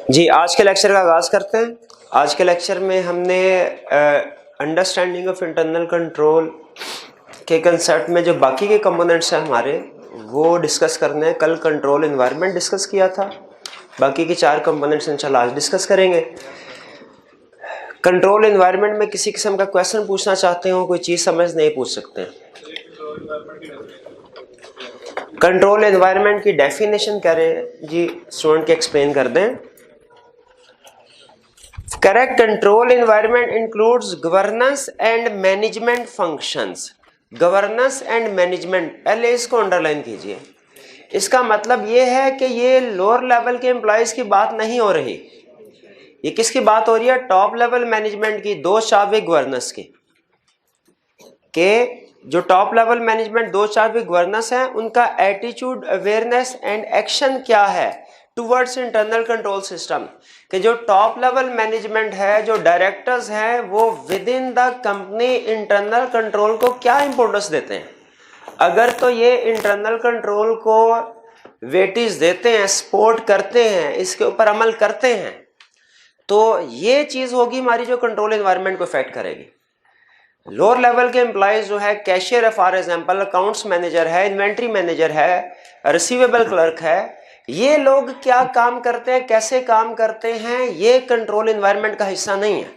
जी, आज के लेक्चर का आगाज़ करते हैं। आज के लेक्चर में हमने अंडरस्टैंडिंग ऑफ इंटरनल कंट्रोल के कंसेप्ट में जो बाकी के कंपोनेंट्स हैं हमारे, वो डिस्कस करने हैं। कल कंट्रोल एनवायरनमेंट डिस्कस किया था, बाकी के 4 कंपोनेंट्स इंशाल्लाह आज डिस्कस करेंगे। कंट्रोल एनवायरनमेंट में किसी किस्म का क्वेश्चन पूछना चाहते हो, कोई चीज़ समझ नहीं पूछ सकते हैं। कंट्रोल एनवायरनमेंट की डेफिनेशन कह रहे हैं जी, स्टूडेंट के एक्सप्लेन कर दें। Correct control environment includes governance and management functions. Governance and management, पहले इसको अंडरलाइन कीजिए। इसका मतलब ये है कि ये लोअर लेवल के एम्प्लॉयज की बात नहीं हो रही। ये किसकी बात हो रही है? टॉप लेवल मैनेजमेंट की, दो शावे गवर्नेंस की। के जो टॉप लेवल मैनेजमेंट दो शावे गवर्नेंस है, उनका एटीट्यूड, अवेयरनेस एंड एक्शन क्या है टुवर्ड्स इंटरनल कंट्रोल सिस्टम। कि जो टॉप लेवल मैनेजमेंट है, जो डायरेक्टर्स हैं, वो with in the company internal control को क्या इंपॉर्टेंस देते हैं। अगर तो ये इंटरनल कंट्रोल को वेटेज देते हैं, सपोर्ट करते हैं, इसके ऊपर अमल करते हैं, तो ये चीज होगी हमारी जो कंट्रोल एनवायरनमेंट को इफेक्ट करेगी। लोअर लेवल के एम्प्लॉयज जो है, कैशियर है फॉर एग्जांपल, अकाउंट्स मैनेजर है, इन्वेंट्री मैनेजर है, रिसीवेबल क्लर्क है, ये लोग क्या काम करते हैं, कैसे काम करते हैं, ये कंट्रोल एनवायरनमेंट का हिस्सा नहीं है।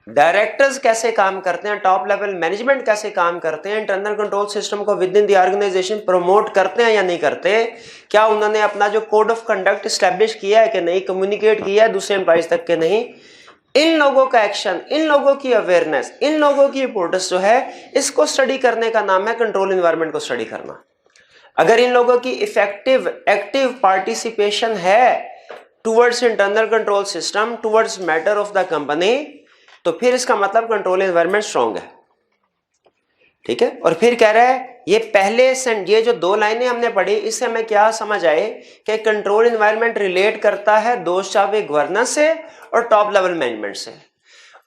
डायरेक्टर्स कैसे काम करते हैं, टॉप लेवल मैनेजमेंट कैसे काम करते हैं, इंटरनल कंट्रोल सिस्टम को within the organisation promote करते हैं या नहीं करते, क्या उन्होंने अपना जो कोड ऑफ कंडक्ट स्टैब्लिश किया है कि नहीं, कम्युनिकेट किया है दूसरे एम्प्लॉयज तक के नहीं, इन लोगों का एक्शन, इन लोगों की अवेयरनेस, इन लोगों की इंपोर्टेंस जो है, इसको स्टडी करने का नाम है कंट्रोल एनवायरनमेंट को स्टडी करना। अगर इन लोगों की इफेक्टिव एक्टिव पार्टिसिपेशन है towards internal control system, towards matter of the company, तो फिर इसका मतलब कंट्रोल एनवायरनमेंट स्ट्रांग है। ठीक है। और फिर कह रहा है, ये पहले ये जो 2 लाइनें हमने पढ़ी, इससे हमें क्या समझ आए कि कंट्रोल एनवायरनमेंट रिलेट करता है दो शावे गवर्नेंस से और टॉप लेवल मैनेजमेंट से।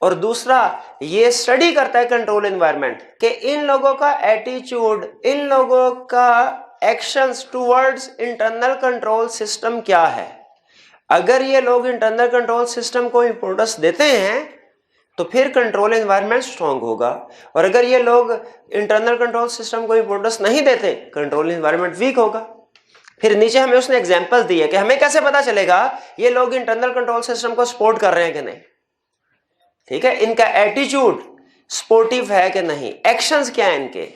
और दूसरा, ये स्टडी करता है कंट्रोल एनवायरनमेंट कि इन लोगों का एटीट्यूड, इन लोगों का actions towards internal control system क्या है। अगर ये लोग इंटरनल कंट्रोल सिस्टम को इंपोर्टेंस देते हैं तो फिर कंट्रोल एनवायरनमेंट स्ट्रांग होगा, और अगर ये लोग इंटरनल कंट्रोल सिस्टम को इंपोर्टेंस नहीं देते, कंट्रोल एनवायरनमेंट वीक होगा। फिर नीचे हमें उसने एग्जांपल दी है कि हमें कैसे पता चलेगा ये लोग इंटरनल कंट्रोल सिस्टम को सपोर्ट कर रहे हैं कि नहीं। ठीक है, इनका एटीट्यूड सपोर्टिव है कि नहीं, एक्शंस क्या है इनके,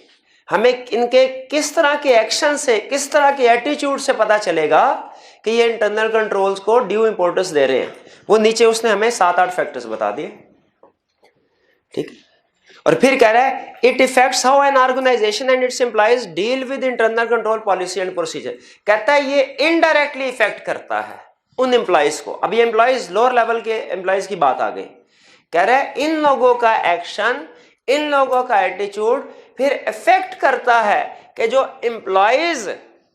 हमें इनके किस तरह के एक्शन से, किस तरह के एटीट्यूड से पता चलेगा कि ये इंटरनल कंट्रोल्स को ड्यू इंपोर्टेंस दे रहे हैं। वो नीचे उसने हमें 7-8 फैक्टर्स बता दिए। ठीक। और फिर कह रहा है, it affects how an organisation and its employees deal with internal control policy and procedure. कहता है ये इनडायरेक्टली इफेक्ट करता है उन एम्प्लॉइज को। अब ये एम्प्लॉइज लोअर लेवल के एम्प्लॉइज की बात आ गई। कह रहा है इन लोगों का एक्शन, इन लोगों का एटीट्यूड फिर इफेक्ट करता है कि जो एम्प्लॉइज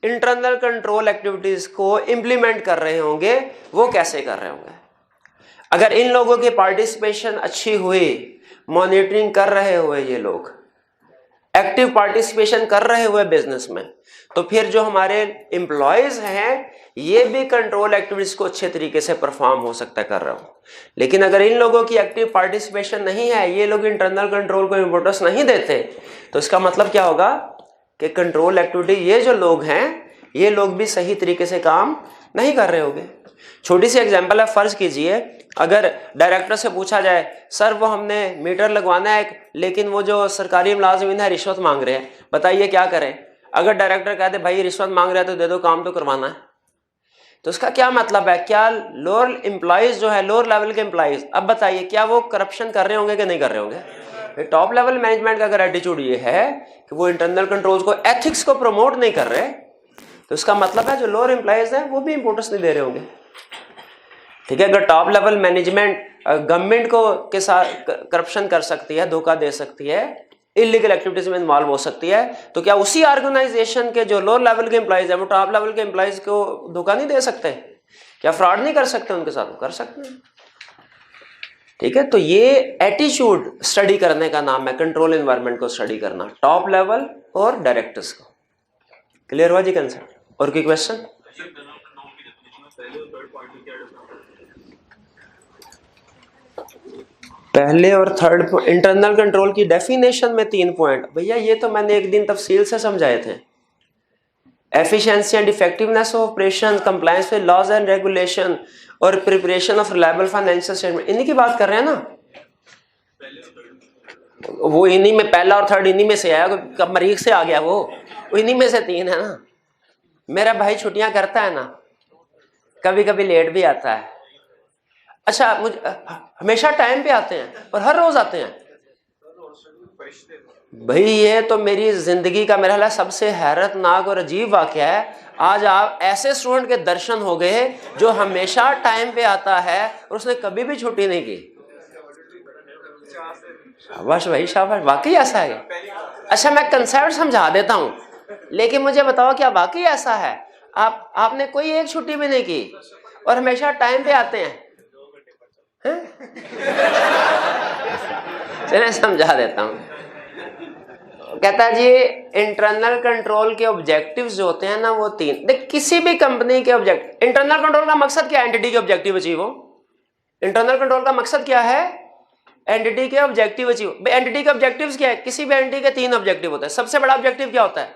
इंटरनल कंट्रोल एक्टिविटीज को इंप्लीमेंट कर रहे होंगे वो कैसे कर रहे होंगे। अगर इन लोगों की पार्टिसिपेशन अच्छी हुई, मॉनिटरिंग कर रहे हुए, ये लोग एक्टिव पार्टिसिपेशन कर रहे हुए बिजनेस में, तो फिर जो हमारे एम्प्लॉयज हैं ये भी कंट्रोल एक्टिविटीज को अच्छे तरीके से परफॉर्म हो सकता है कर रहे हो। लेकिन अगर इन लोगों की एक्टिव पार्टिसिपेशन नहीं है, ये लोग इंटरनल कंट्रोल को इंपोर्टेंस नहीं देते, तो इसका मतलब क्या होगा कि कंट्रोल एक्टिविटी ये जो लोग हैं, ये लोग भी सही तरीके से काम नहीं कर रहे होंगे। छोटी सी एग्जांपल है, फर्ज कीजिए अगर डायरेक्टर से पूछा जाए, सर वो हमने मीटर लगवाना है लेकिन वो जो सरकारी मुलाजिमीन है रिश्वत मांग रहे हैं, बताइए क्या करें। अगर डायरेक्टर कहते भाई रिश्वत मांग रहे हैं तो दे दो, काम तो करवाना है, तो इसका क्या मतलब है? क्या लोअर एम्प्लॉइज जो है, लोअर लेवल के एम्प्लॉइज, अब बताइए क्या वो करप्शन कर रहे होंगे कि नहीं कर रहे होंगे। टॉप लेवल मैनेजमेंट का अगर एटीट्यूड ये है कि वो इंटरनल कंट्रोल्स को, एथिक्स को प्रमोट नहीं कर रहे, तो इसका मतलब है जो लोअर एम्प्लॉइज हैं वो भी इंपोर्टेंस नहीं दे रहे होंगे। ठीक है। अगर टॉप लेवल मैनेजमेंट गवर्नमेंट को के साथ करप्शन कर सकती है, धोखा दे सकती है, इलीगल एक्टिविटीज में इन्वॉल्व हो सकती है, तो क्या उसी ऑर्गेनाइजेशन के जो लोअर लेवल के एम्प्लॉइज है वो टॉप लेवल के एम्प्लॉइज को धोखा नहीं दे सकते? क्या फ्रॉड नहीं कर सकते उनके साथ? कर सकते हैं। ठीक है। तो ये एटीट्यूड स्टडी करने का नाम है, कंट्रोल एनवायरनमेंट को स्टडी करना, टॉप लेवल और डायरेक्टर्स को। क्लियर हुआ जी कंसेप्ट? और कोई क्वेश्चन? पहले और थर्ड इंटरनल कंट्रोल की डेफिनेशन में 3 पॉइंट, भैया ये तो मैंने एक दिन तफसील से समझाए थे। Efficiency and effectiveness of operation, compliance with laws and regulation और preparation of reliable financial statement, इन्हीं की बात कर रहे हैं ना। वो इन्हीं में पहला और थर्ड इन्हीं में से आया, कब मरीख से आ गया वो इन्हीं में से 3 है ना। मेरा भाई छुट्टियां करता है ना, कभी कभी लेट भी आता है। अच्छा, मुझे हमेशा टाइम पे आते हैं और हर रोज आते हैं। भाई ये तो मेरी जिंदगी का मेरा सबसे हैरतनाक और अजीब वाकया है। आज आप ऐसे स्टूडेंट के दर्शन हो गए जो हमेशा टाइम पे आता है और उसने कभी भी छुट्टी नहीं की। शाबाश भाई शाबाश, वाकई ऐसा है। अच्छा मैं कंसेप्ट समझा देता हूं, लेकिन मुझे बताओ क्या वाकई ऐसा है? आपने कोई एक छुट्टी भी नहीं की और हमेशा टाइम पे आते हैं? चलिए समझा देता हूं। कहता जी इंटरनल कंट्रोल के ऑब्जेक्टिव्स जो होते हैं ना वो 3। देख किसी भी कंपनी के ऑब्जेक्टिव, इंटरनल कंट्रोल का मकसद क्या है? एंटिटी के ऑब्जेक्टिव अचीव हो। इंटरनल कंट्रोल का मकसद क्या है? एंटिटी के ऑब्जेक्टिव अचीव। एंटिटी के ऑब्जेक्टिव्स क्या है? किसी भी एंटिटी के 3 ऑब्जेक्टिव होते हैं। सबसे बड़ा ऑब्जेक्टिव क्या होता है?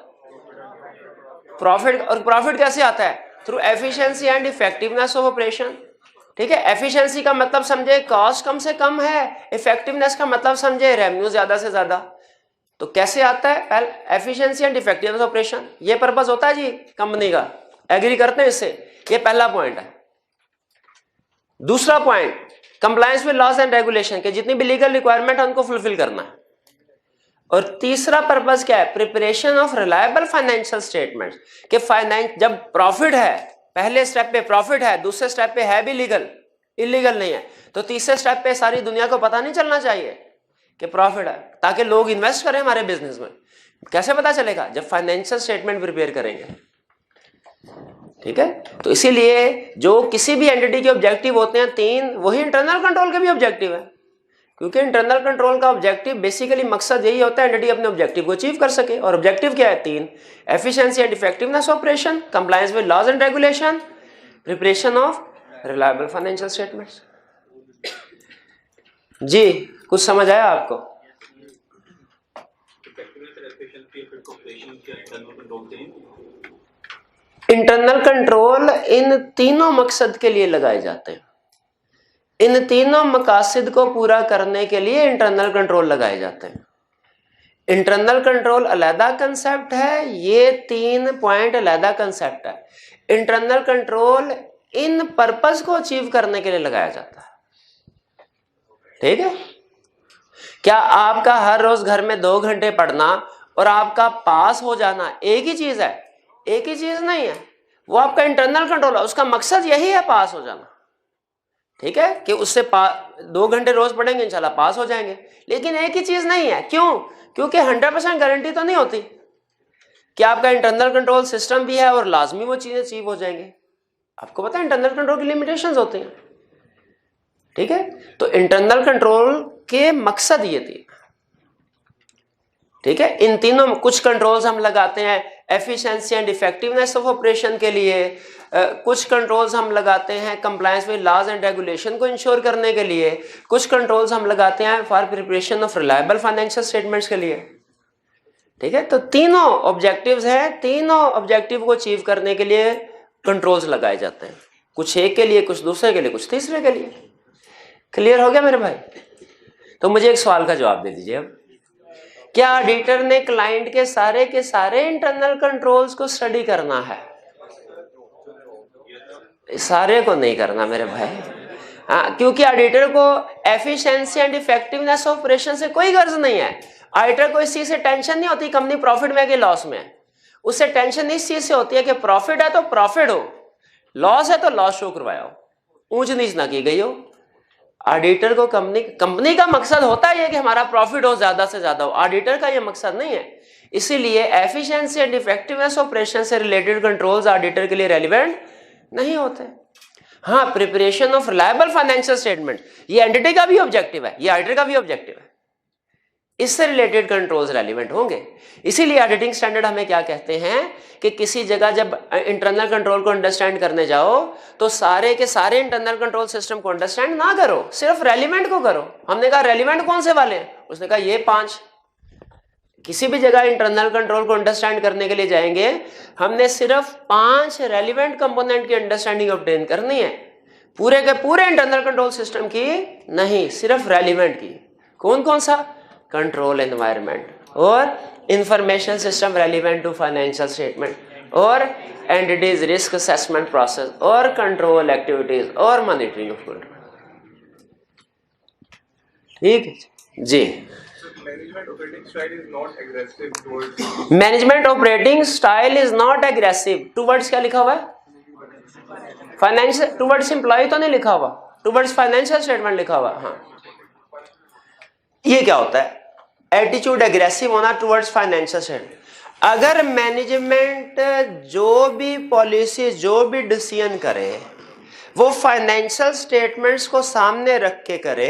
प्रॉफिट। और प्रॉफिट कैसे आता है? Through efficiency and effectiveness of operation. ठीक है, एफिशिएंसी का मतलब समझे कॉस्ट कम से कम है, इफेक्टिवनेस का मतलब समझे रेवेन्यू ज्यादा से ज्यादा। तो कैसे आता है? पहले एफिशिएंसी एंड इफेक्टिवनेस ऑपरेशन, ये पर्पस होता है जी कंपनी का। एग्री करते हैं इससे? ये पहला पॉइंट है। दूसरा point compliance with laws and regulation के जितनी भी लीगल रिक्वायरमेंट है उनको फुलफिल करना है। और तीसरा पर्पस क्या है? Preparation of reliable financial statements के फाइनेंस, जब प्रॉफिट है, पहले स्टेप पे प्रॉफिट है, दूसरे स्टेप पे है भी लीगल, इलीगल नहीं है, तो तीसरे स्टेप पे सारी दुनिया को पता नहीं चलना चाहिए कि प्रॉफिट है, ताकि लोग इन्वेस्ट करें हमारे बिजनेस में। कैसे पता चलेगा? जब फाइनेंशियल स्टेटमेंट प्रिपेयर करेंगे। ठीक है, तो इसीलिए जो किसी भी एंटिटी के ऑब्जेक्टिव होते हैं 3, वही इंटरनल कंट्रोल के भी ऑब्जेक्टिव है। क्योंकि इंटरनल कंट्रोल का ऑब्जेक्टिव बेसिकली मकसद यही होता है एंटिटी अपने ऑब्जेक्टिव को अचीव कर सके। और ऑब्जेक्टिव क्या है? 3, efficiency and effectiveness operation, compliance with laws and regulation, preparation of reliable financial statements. जी कुछ समझ आया आपको? इंटरनल कंट्रोल इन तीनों मकसद के लिए लगाए जाते हैं। इन तीनों मकासद को पूरा करने के लिए इंटरनल कंट्रोल लगाए जाते हैं। इंटरनल कंट्रोल अलग कंसेप्ट है, ये 3 पॉइंट अलग कंसेप्ट है। इंटरनल कंट्रोल इन पर्पस को अचीव करने के लिए लगाया जाता है। ठीक है, क्या आपका हर रोज घर में 2 घंटे पढ़ना और आपका पास हो जाना एक ही चीज है? एक ही चीज नहीं है, वो आपका इंटरनल कंट्रोल है, उसका मकसद यही है पास हो जाना। ठीक है, कि उससे 2 घंटे रोज पढ़ेंगे इंशाल्लाह पास हो जाएंगे, लेकिन एक ही चीज नहीं है। क्यों? क्योंकि 100% गारंटी तो नहीं होती कि आपका इंटरनल कंट्रोल सिस्टम भी है और लाजमी वो चीजें अचीव हो जाएंगे। आपको पता है इंटरनल कंट्रोल की लिमिटेशंस होती हैं। ठीक है, तो इंटरनल कंट्रोल के मकसद ये थी। ठीक है, इन तीनों में कुछ कंट्रोल्स हम लगाते हैं efficiency and effectiveness of operation के लिए, कुछ कंट्रोल्स हम लगाते हैं compliance with laws and regulation को इंश्योर करने के लिए, कुछ कंट्रोल्स हम लगाते हैं for preparation of reliable financial statements के लिए। ठीक है, तो तीनों ऑब्जेक्टिव्स हैं, तीनों ऑब्जेक्टिव को अचीव करने के लिए कंट्रोल्स लगाए जाते हैं, कुछ एक के लिए, कुछ दूसरे के लिए, कुछ तीसरे के लिए। क्लियर हो गया मेरे भाई? तो मुझे एक सवाल का जवाब दे दीजिए अब, क्या ऑडिटर ने क्लाइंट के सारे इंटरनल कंट्रोल्स को स्टडी करना है? सारे को नहीं करना मेरे भाई। हाँ, क्योंकि ऑडिटर को efficiency and effectiveness of operation से कोई गर्ज नहीं है। ऑडिटर को इस चीज से टेंशन नहीं होती कंपनी प्रॉफिट में है कि लॉस में है। उससे टेंशन इस चीज से होती है कि प्रॉफिट है तो प्रॉफिट हो, लॉस है तो लॉस शो करवाया हो, ऊंच नीच ना की गई हो। ऑडिटर को कंपनी का मकसद होता है कि हमारा प्रॉफिट हो, ज्यादा से ज्यादा हो। ऑडिटर का यह मकसद नहीं है। इसीलिए एफिशिएंसी एंड इफेक्टिवनेस ऑपरेशन से रिलेटेड कंट्रोल्स ऑडिटर के लिए रेलिवेंट नहीं होते। हाँ, preparation of reliable financial statement ये एंटिटी का भी ऑब्जेक्टिव है, ये ऑडिटर का भी ऑब्जेक्टिव है। इससे रिलेटेड कंट्रोल्स रेलिवेंट होंगे। इसीलिए ऑडिटिंग स्टैंडर्ड हमें क्या कहते हैं कि किसी जगह जब इंटरनल कंट्रोल को अंडरस्टैंड करने जाओ तो सारे के सारे इंटरनल कंट्रोल सिस्टम को अंडरस्टैंड ना करो, सिर्फ रेलिवेंट को करो। हमने कहा रेलिवेंट कौन से वाले हैं, उसने कहा ये 5। किसी भी जगह इंटरनल कंट्रोल को अंडरस्टैंड करने के लिए जाएंगे, हमने सिर्फ 5 रेलिवेंट कंपोनेंट की अंडरस्टैंडिंग ऑब्टेन करनी है, पूरे के पूरे इंटरनल कंट्रोल सिस्टम की नहीं, सिर्फ रेलिवेंट की। कौन कौन सा, कंट्रोल एनवायरनमेंट और information system relevant to financial statement और एंटिटीज रिस्क असेसमेंट प्रोसेस और कंट्रोल एक्टिविटीज और मॉनिटरिंग ऑफ कंट्रोल। ठीक है जी। Management operating style is not aggressive towards क्या लिखा हुआ है, फाइनेंशियल, टुवर्ड्स एम्प्लॉय तो नहीं लिखा हुआ, टुवर्ड्स फाइनेंशियल स्टेटमेंट लिखा हुआ। हाँ, ये क्या होता है, एटीट्यूड एग्रेसिव होना टुवर्ड्स फाइनेंशियल स्टेटमेंट। अगर मैनेजमेंट जो भी पॉलिसी जो भी डिसीजन करे वो फाइनेंशियल स्टेटमेंट्स को सामने रख के करे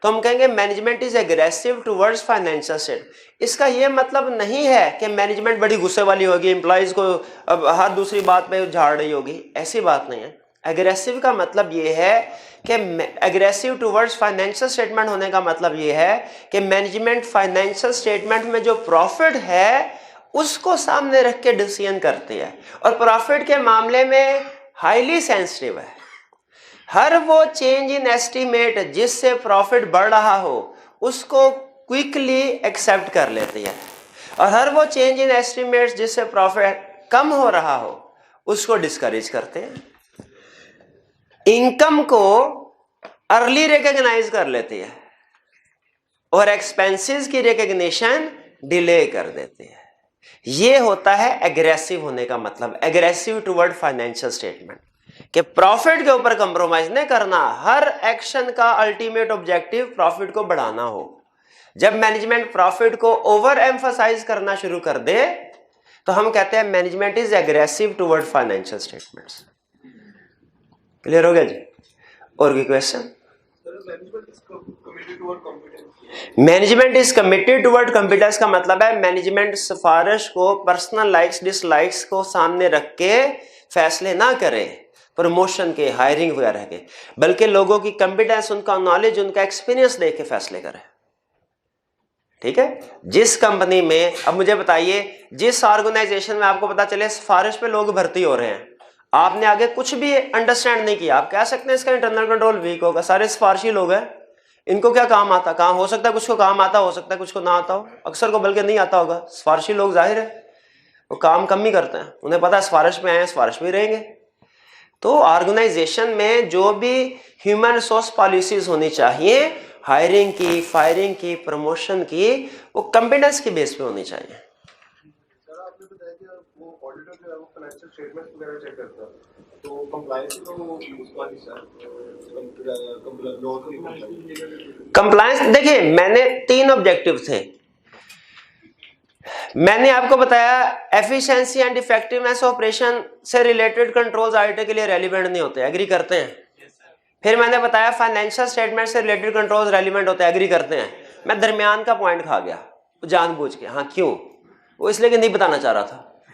तो हम कहेंगे management is aggressive towards financial statement. इसका ये मतलब नहीं है कि मैनेजमेंट बड़ी गुस्से वाली होगी, एम्प्लॉइज को अब हर दूसरी बात पे झाड़ रही होगी, ऐसी बात नहीं है। एग्रेसिव का मतलब ये है कि एग्रेसिव टुवर्ड्स फाइनेंशियल स्टेटमेंट होने का मतलब ये है कि मैनेजमेंट फाइनेंशियल स्टेटमेंट में जो प्रॉफिट है उसको सामने रख के डिसीजन करती है और प्रॉफिट के मामले में हाईली सेंसिटिव है। हर वो चेंज इन एस्टीमेट जिससे प्रॉफिट बढ़ रहा हो उसको क्विकली एक्सेप्ट कर लेती है और हर वो चेंज इन एस्टीमेट जिससे प्रॉफिट कम हो रहा हो उसको डिस्करेज करते हैं। इनकम को अर्ली रिकॉग्नाइज कर लेती है और एक्सपेंसेस की रिकॉग्निशन डिले कर देती है। ये होता है एग्रेसिव होने का मतलब, एग्रेसिव टुवर्ड फाइनेंशियल स्टेटमेंट, कि प्रॉफिट के ऊपर कंप्रोमाइज नहीं करना, हर एक्शन का अल्टीमेट ऑब्जेक्टिव प्रॉफिट को बढ़ाना हो। जब मैनेजमेंट प्रॉफिट को ओवर एम्फसाइज करना शुरू कर दे तो हम कहते हैं management is aggressive toward financial statements. Clear हो गया जी? और कोई question? Management is committed toward competence का मतलब है मैनेजमेंट सिफारिश को, पर्सनल लाइक्स डिसलाइक्स को सामने रख के फैसले ना करे प्रमोशन के, हायरिंग वगैरह के, बल्कि लोगों की कॉम्पिटेंस, उनका नॉलेज, उनका एक्सपीरियंस देख के फैसले करे। ठीक है? जिस कंपनी में, अब मुझे बताइए, जिस ऑर्गेनाइजेशन में आपको पता चले सिफारिश पे लोग भर्ती हो रहे हैं, आपने आगे कुछ भी अंडरस्टैंड नहीं किया, आप कह सकते हैं इसका इंटरनल कंट्रोल वीक होगा, सारे सिफारिशी लोग हैं, इनको क्या काम आता, काम हो सकता है कुछ को काम आता, हो सकता है कुछ को ना आता हो, अक्सर को बल्कि नहीं आता होगा। सिफारिशी लोग जाहिर है वो काम कम ही करते हैं, उन्हें पता है सिफारिश में आए, सिफारिश में रहेंगे। तो ऑर्गेनाइजेशन में जो भी ह्यूमन रिसोर्स पॉलिसीज होनी चाहिए, हायरिंग की, फायरिंग की, प्रमोशन की, वो कॉम्पिटेंस की बेस पे होनी चाहिए। कंप्लायंस देखिए, मैंने 3 ऑब्जेक्टिव थे। मैंने आपको बताया एफिशिएंसी एंड इफेक्टिवनेस ऑपरेशन से रिलेटेड कंट्रोल्स ऑडिटर के लिए रेलिवेंट नहीं होते, एग्री करते हैं। फिर मैंने बताया फाइनेंशियल स्टेटमेंट से रिलेटेड कंट्रोल्स रेलिवेंट होते हैं, एग्री करते हैं। मैं दरमियान का पॉइंट खा गया जानबूझ के। हाँ, क्यों? वो इसलिए कि नहीं बताना चाह रहा था,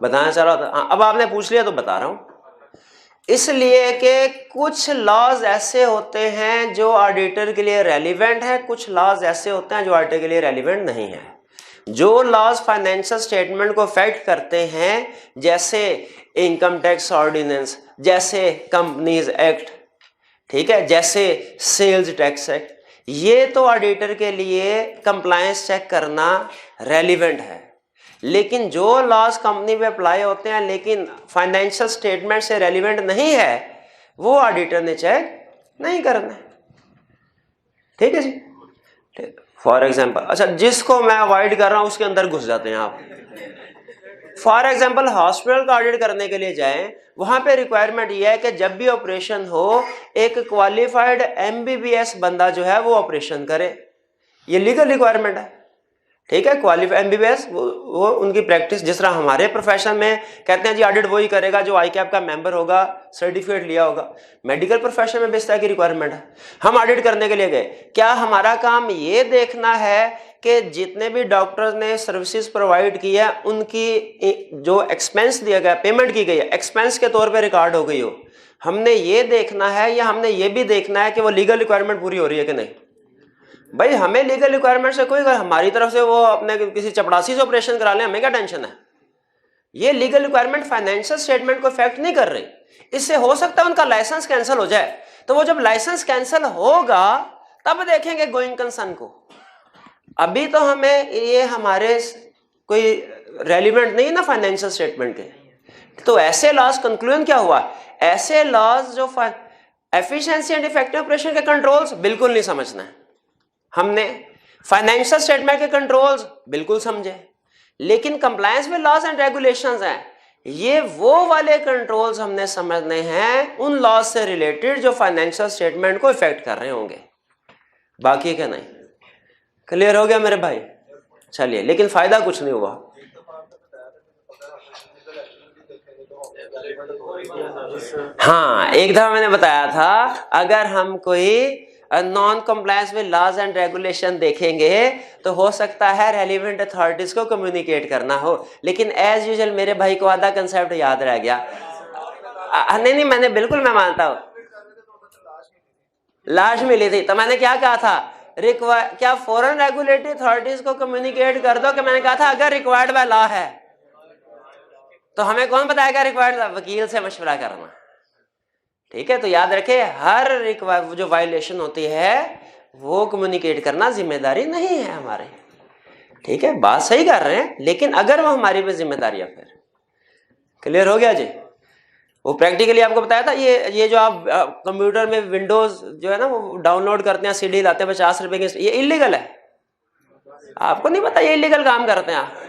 बताना चाह रहा था। हाँ, अब आपने पूछ लिया तो बता रहा हूं। इसलिए कि कुछ लॉज ऐसे होते हैं जो ऑडिटर के लिए रेलिवेंट है, कुछ लॉज ऐसे होते हैं जो ऑडिटर के लिए रेलिवेंट नहीं है। जो लॉज फाइनेंशियल स्टेटमेंट को अफेक्ट करते हैं, जैसे इनकम टैक्स ऑर्डिनेंस, जैसे कंपनीज एक्ट, ठीक है, जैसे सेल्स टैक्स एक्ट, ये तो ऑडिटर के लिए कंप्लायंस चेक करना रेलिवेंट है। लेकिन जो लॉज कंपनी में अप्लाई होते हैं लेकिन फाइनेंशियल स्टेटमेंट से रेलिवेंट नहीं है, वो ऑडिटर ने चेक नहीं करना। ठीक है जी? फॉर एग्जाम्पल, अच्छा, जिसको मैं अवॉइड कर रहा हूं उसके अंदर घुस जाते हैं आप। फॉर एग्जाम्पल, हॉस्पिटल का ऑडिट करने के लिए जाएं, वहां पे रिक्वायरमेंट यह है कि जब भी ऑपरेशन हो, एक क्वालिफाइड एमबीबीएस बंदा जो है वो ऑपरेशन करे। ये लीगल रिक्वायरमेंट है। ठीक है, क्वालिफाइड एमबीबीएस, वो उनकी प्रैक्टिस, जिस तरह हमारे प्रोफेशन में कहते हैं जी ऑडिट वही करेगा जो आईकैप का मेंबर होगा, सर्टिफिकेट लिया होगा। मेडिकल प्रोफेशन में भी इस तरह की रिक्वायरमेंट है। हम ऑडिट करने के लिए गए, क्या हमारा काम ये देखना है कि जितने भी डॉक्टर्स ने सर्विसेज प्रोवाइड की है उनकी जो एक्सपेंस दिया गया, पेमेंट की गई है, एक्सपेंस के तौर पे रिकॉर्ड हो गई हो। हमने ये देखना है या हमने ये भी देखना है कि वो लीगल रिक्वायरमेंट पूरी हो रही है कि नहीं। भाई हमें लीगल रिक्वायरमेंट से कोई, हमारी तरफ से वो अपने किसी चपड़ासी से ऑपरेशन करा लें, हमें क्या टेंशन है। ये लीगल रिक्वायरमेंट फाइनेंशियल स्टेटमेंट को इफेक्ट नहीं कर रही। इससे हो सकता है उनका लाइसेंस कैंसिल हो जाए, तो वो जब लाइसेंस कैंसिल होगा तब देखेंगे गोइंग कंसर्न को। अभी तो हमें ये हमारे कोई रेलिवेंट नहीं ना फाइनेंशियल स्टेटमेंट के। तो ऐसे लॉस कंक्लूजन क्या हुआ, ऐसे लॉस जो एफिशिएंसी एंड इफेक्टिव ऑपरेशन के कंट्रोल्स बिल्कुल नहीं समझना है हमने, फाइनेंशियल स्टेटमेंट के कंट्रोल्स बिल्कुल समझे, लेकिन compliance with laws and regulations हैं, ये वो वाले कंट्रोल्स हमने समझने हैं उन लॉज से रिलेटेड जो फाइनेंशियल स्टेटमेंट को इफेक्ट कर रहे होंगे, बाकी क्या नहीं। क्लियर हो गया मेरे भाई? चलिए, लेकिन फायदा कुछ नहीं हुआ। हाँ, एक दफा मैंने बताया था अगर हम कोई non compliance with laws and regulation देखेंगे तो हो सकता है रेलिवेंट अथॉरिटीज को कम्युनिकेट करना हो, लेकिन एज यूजुअल मेरे भाई को आधा कंसेप्ट याद रह गया। नहीं, मैंने बिल्कुल, मैं मानता हूँ लास्ट मिली थी, तो मैंने क्या कहा था, क्या फॉरेन रेगुलेटरी अथॉरिटीज को कम्युनिकेट कर दो कि मैंने कहा था अगर रिक्वायर्ड बाय लॉ है, तो हमें कौन बताएगा रिक्वायर्ड, वकील से मशवरा करना। ठीक है, तो याद रखे हर जो वायलेशन होती है वो कम्युनिकेट करना जिम्मेदारी नहीं है हमारी। ठीक है, बात सही कर रहे हैं, लेकिन अगर वो हमारी पे जिम्मेदारी है फिर। क्लियर हो गया जी? वो प्रैक्टिकली आपको बताया था, ये जो आप कंप्यूटर में विंडोज जो है ना वो डाउनलोड करते हैं, सीडी लाते हैं 50 रुपए की, ये इलीगल है। आपको नहीं पता ये इलीगल काम करते हैं आप।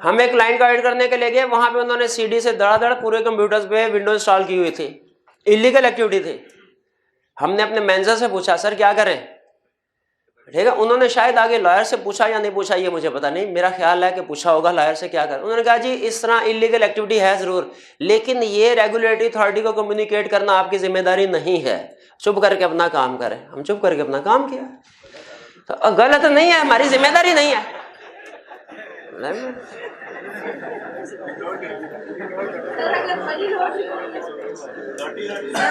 हम एक क्लाइंट को एड करने के लिए गए, वहां पे उन्होंने सीडी से धड़ाधड़ पूरे कंप्यूटर्स पे विंडोज इंस्टॉल की हुई थी, इलीगल एक्टिविटी थी। हमने अपने मैनेजर से पूछा सर क्या करें, ठीक है, उन्होंने शायद आगे लॉयर से पूछा या नहीं पूछा ये मुझे पता नहीं, मेरा ख्याल है कि पूछा होगा लॉयर से क्या करें। उन्होंने कहा जी इस तरह इलीगल एक्टिविटी है जरूर, लेकिन ये रेगुलेटरी अथॉरिटी को कम्युनिकेट करना आपकी जिम्मेदारी नहीं है, चुप करके अपना काम करें। हम चुप करके अपना काम किया, तो गलत नहीं है, हमारी जिम्मेदारी नहीं है।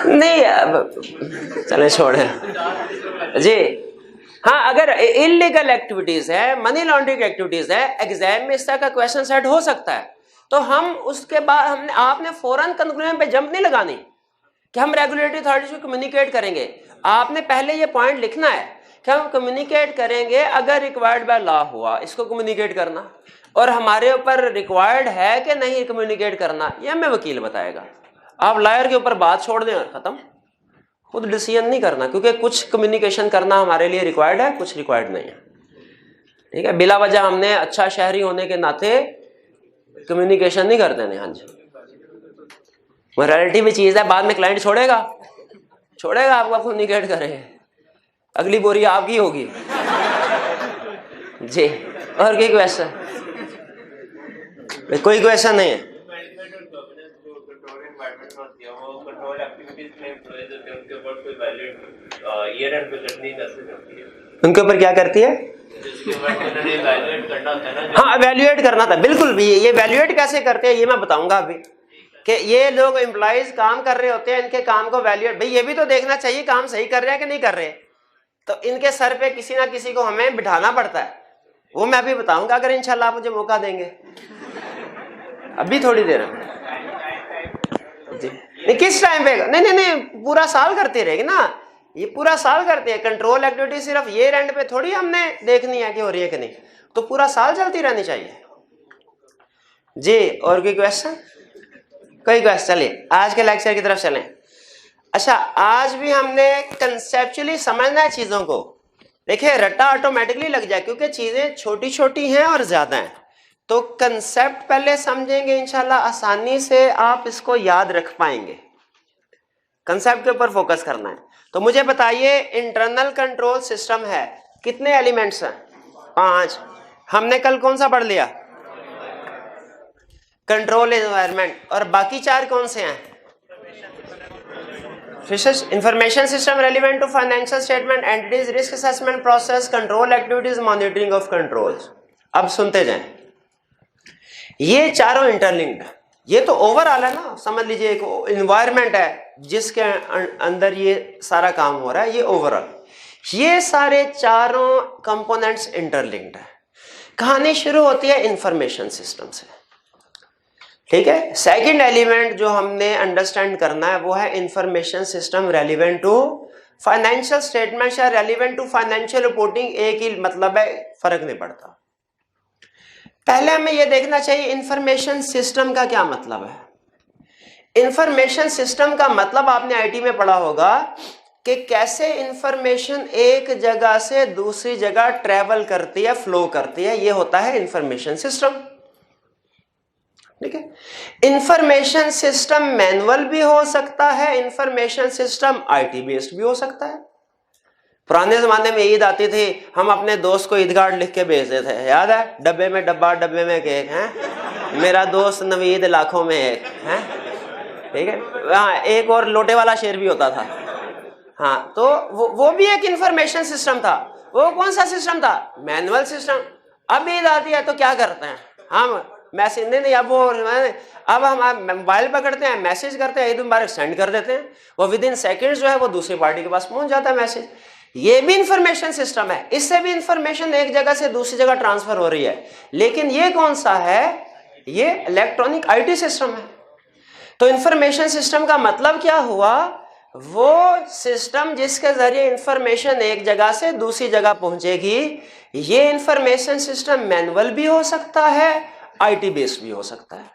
नहीं चले छोड़े जी। हाँ, अगर इलीगल एक्टिविटीज है, मनी लॉन्ड्रिंग एक्टिविटीज है, एग्जाम में इस तरह का क्वेश्चन सेट हो सकता है, तो हम उसके बाद आपने फौरन कंक्लूजन पे जंप नहीं लगानी कि हम रेगुलेटरी अथॉरिटीज को कम्युनिकेट करेंगे। आपने पहले ये पॉइंट लिखना है कि हम कम्युनिकेट करेंगे अगर रिक्वायर्ड बाय लॉ हुआ, इसको कम्युनिकेट करना, और हमारे ऊपर रिक्वायर्ड है कि नहीं कम्युनिकेट करना ये हमें वकील बताएगा। आप लॉयर के ऊपर बात छोड़ दें और खत्म, खुद डिसीजन नहीं करना, क्योंकि कुछ कम्युनिकेशन करना हमारे लिए रिक्वायर्ड है, कुछ रिक्वायर्ड नहीं है। ठीक है, बिला वजह हमने अच्छा शहरी होने के नाते कम्युनिकेशन नहीं करते नहीं। हाँ जी, मोरालिटी भी चीज है, बाद में क्लाइंट छोड़ेगा आपको, आप कम्युनिकेट करें, अगली बोरी आपकी होगी जी। और कोई क्वेश्चन? कोई क्वेश्चन नहीं है? उनके ऊपर क्या करती है? हाँ, एवेल्युएट करना था, बिल्कुल भी। ये एवेल्युएट कैसे करते हैं ये मैं बताऊंगा अभी, कि ये लोग एम्प्लॉइज काम कर रहे होते हैं, इनके काम को एवेल्युएट, भाई ये भी तो देखना चाहिए काम सही कर रहे हैं कि नहीं कर रहे, तो इनके सर पे किसी ना किसी को हमें बिठाना पड़ता है, वो मैं अभी बताऊंगा अगर इंशाल्लाह आप मुझे मौका देंगे, अभी थोड़ी देर में जी। नहीं, किस टाइम पे? नहीं, पूरा साल करते रहेगी ना, ये पूरा साल करते हैं। कंट्रोल एक्टिविटी सिर्फ ये एंड पे थोड़ी हमने देखनी है कि हो रही है कि नहीं, तो पूरा साल चलती रहनी चाहिए जी। और कोई क्वेश्चन? कोई क्वेश्चन? चलिए आज के लेक्चर की तरफ चलें। अच्छा, आज भी हमने कंसेप्चुअली समझना है चीजों को। देखिए, रट्टा ऑटोमेटिकली लग जाए क्योंकि चीजें छोटी छोटी हैं और ज्यादा हैं, तो कंसेप्ट पहले समझेंगे इंशाल्लाह, आसानी से आप इसको याद रख पाएंगे। कंसेप्ट के ऊपर फोकस करना है। तो मुझे बताइए, इंटरनल कंट्रोल सिस्टम है, कितने एलिमेंट्स हैं? 5। हमने कल कौन सा पढ़ लिया? Control environment. और बाकी 4 कौन से हैं? Information system relevant to financial statement, entities, risk assessment process, control activities, monitoring of controls. अब सुनते जाएं, ये चारों इंटरलिंक्ड है। ये तो ओवरऑल है ना, समझ लीजिए एक इन्वायरमेंट है जिसके अंदर ये सारा काम हो रहा है, ये ओवरऑल। ये सारे चारों कंपोनेंट्स इंटरलिंक्ड है। कहानी शुरू होती है इंफॉर्मेशन सिस्टम से, ठीक है। सेकंड एलिमेंट जो हमने अंडरस्टैंड करना है वो है information system relevant to financial statement या रेलिवेंट टू फाइनेंशियल रिपोर्टिंग, एक ही मतलब है, फर्क नहीं पड़ता। पहले हमें यह देखना चाहिए इंफॉर्मेशन सिस्टम का क्या मतलब है। इंफॉर्मेशन सिस्टम का मतलब आपने आईटी में पढ़ा होगा कि कैसे इंफॉर्मेशन एक जगह से दूसरी जगह ट्रेवल करती है, फ्लो करती है, ये होता है इंफॉर्मेशन सिस्टम, ठीक है। इंफॉर्मेशन सिस्टम मैनुअल भी हो सकता है, इंफॉर्मेशन सिस्टम आईटी बेस्ड भी हो सकता है। पुराने जमाने में ईद आती थी, हम अपने दोस्त को ईद कार्ड लिख के भेजते थे, याद है, डब्बे में डब्बा, डब्बे में केक है, मेरा दोस्त नवीद लाखों में एक है, ठीक है। हाँ, एक और लोटे वाला शेर भी होता था। हाँ, तो वो भी एक इंफॉर्मेशन सिस्टम था। वो कौन सा सिस्टम था? Manual system. अब ईद आती है तो क्या करते हैं हम? मैसेज नहीं, अब हम मोबाइल पकड़ते हैं, मैसेज करते हैं, ईद मुबारक सेंड कर देते हैं, वो विद इन सेकेंड्स जो है वो दूसरी पार्टी के पास पहुंच जाता है मैसेज। ये भी इंफॉर्मेशन सिस्टम है, इससे भी इंफॉर्मेशन एक जगह से दूसरी जगह ट्रांसफर हो रही है, लेकिन ये कौन सा है? ये इलेक्ट्रॉनिक आईटी सिस्टम है। तो इंफॉर्मेशन सिस्टम का मतलब क्या हुआ? वो सिस्टम जिसके जरिए इंफॉर्मेशन एक जगह से दूसरी जगह पहुंचेगी। ये इंफॉर्मेशन सिस्टम मैनुअल भी हो सकता है, आईटी बेस्ड भी हो सकता है।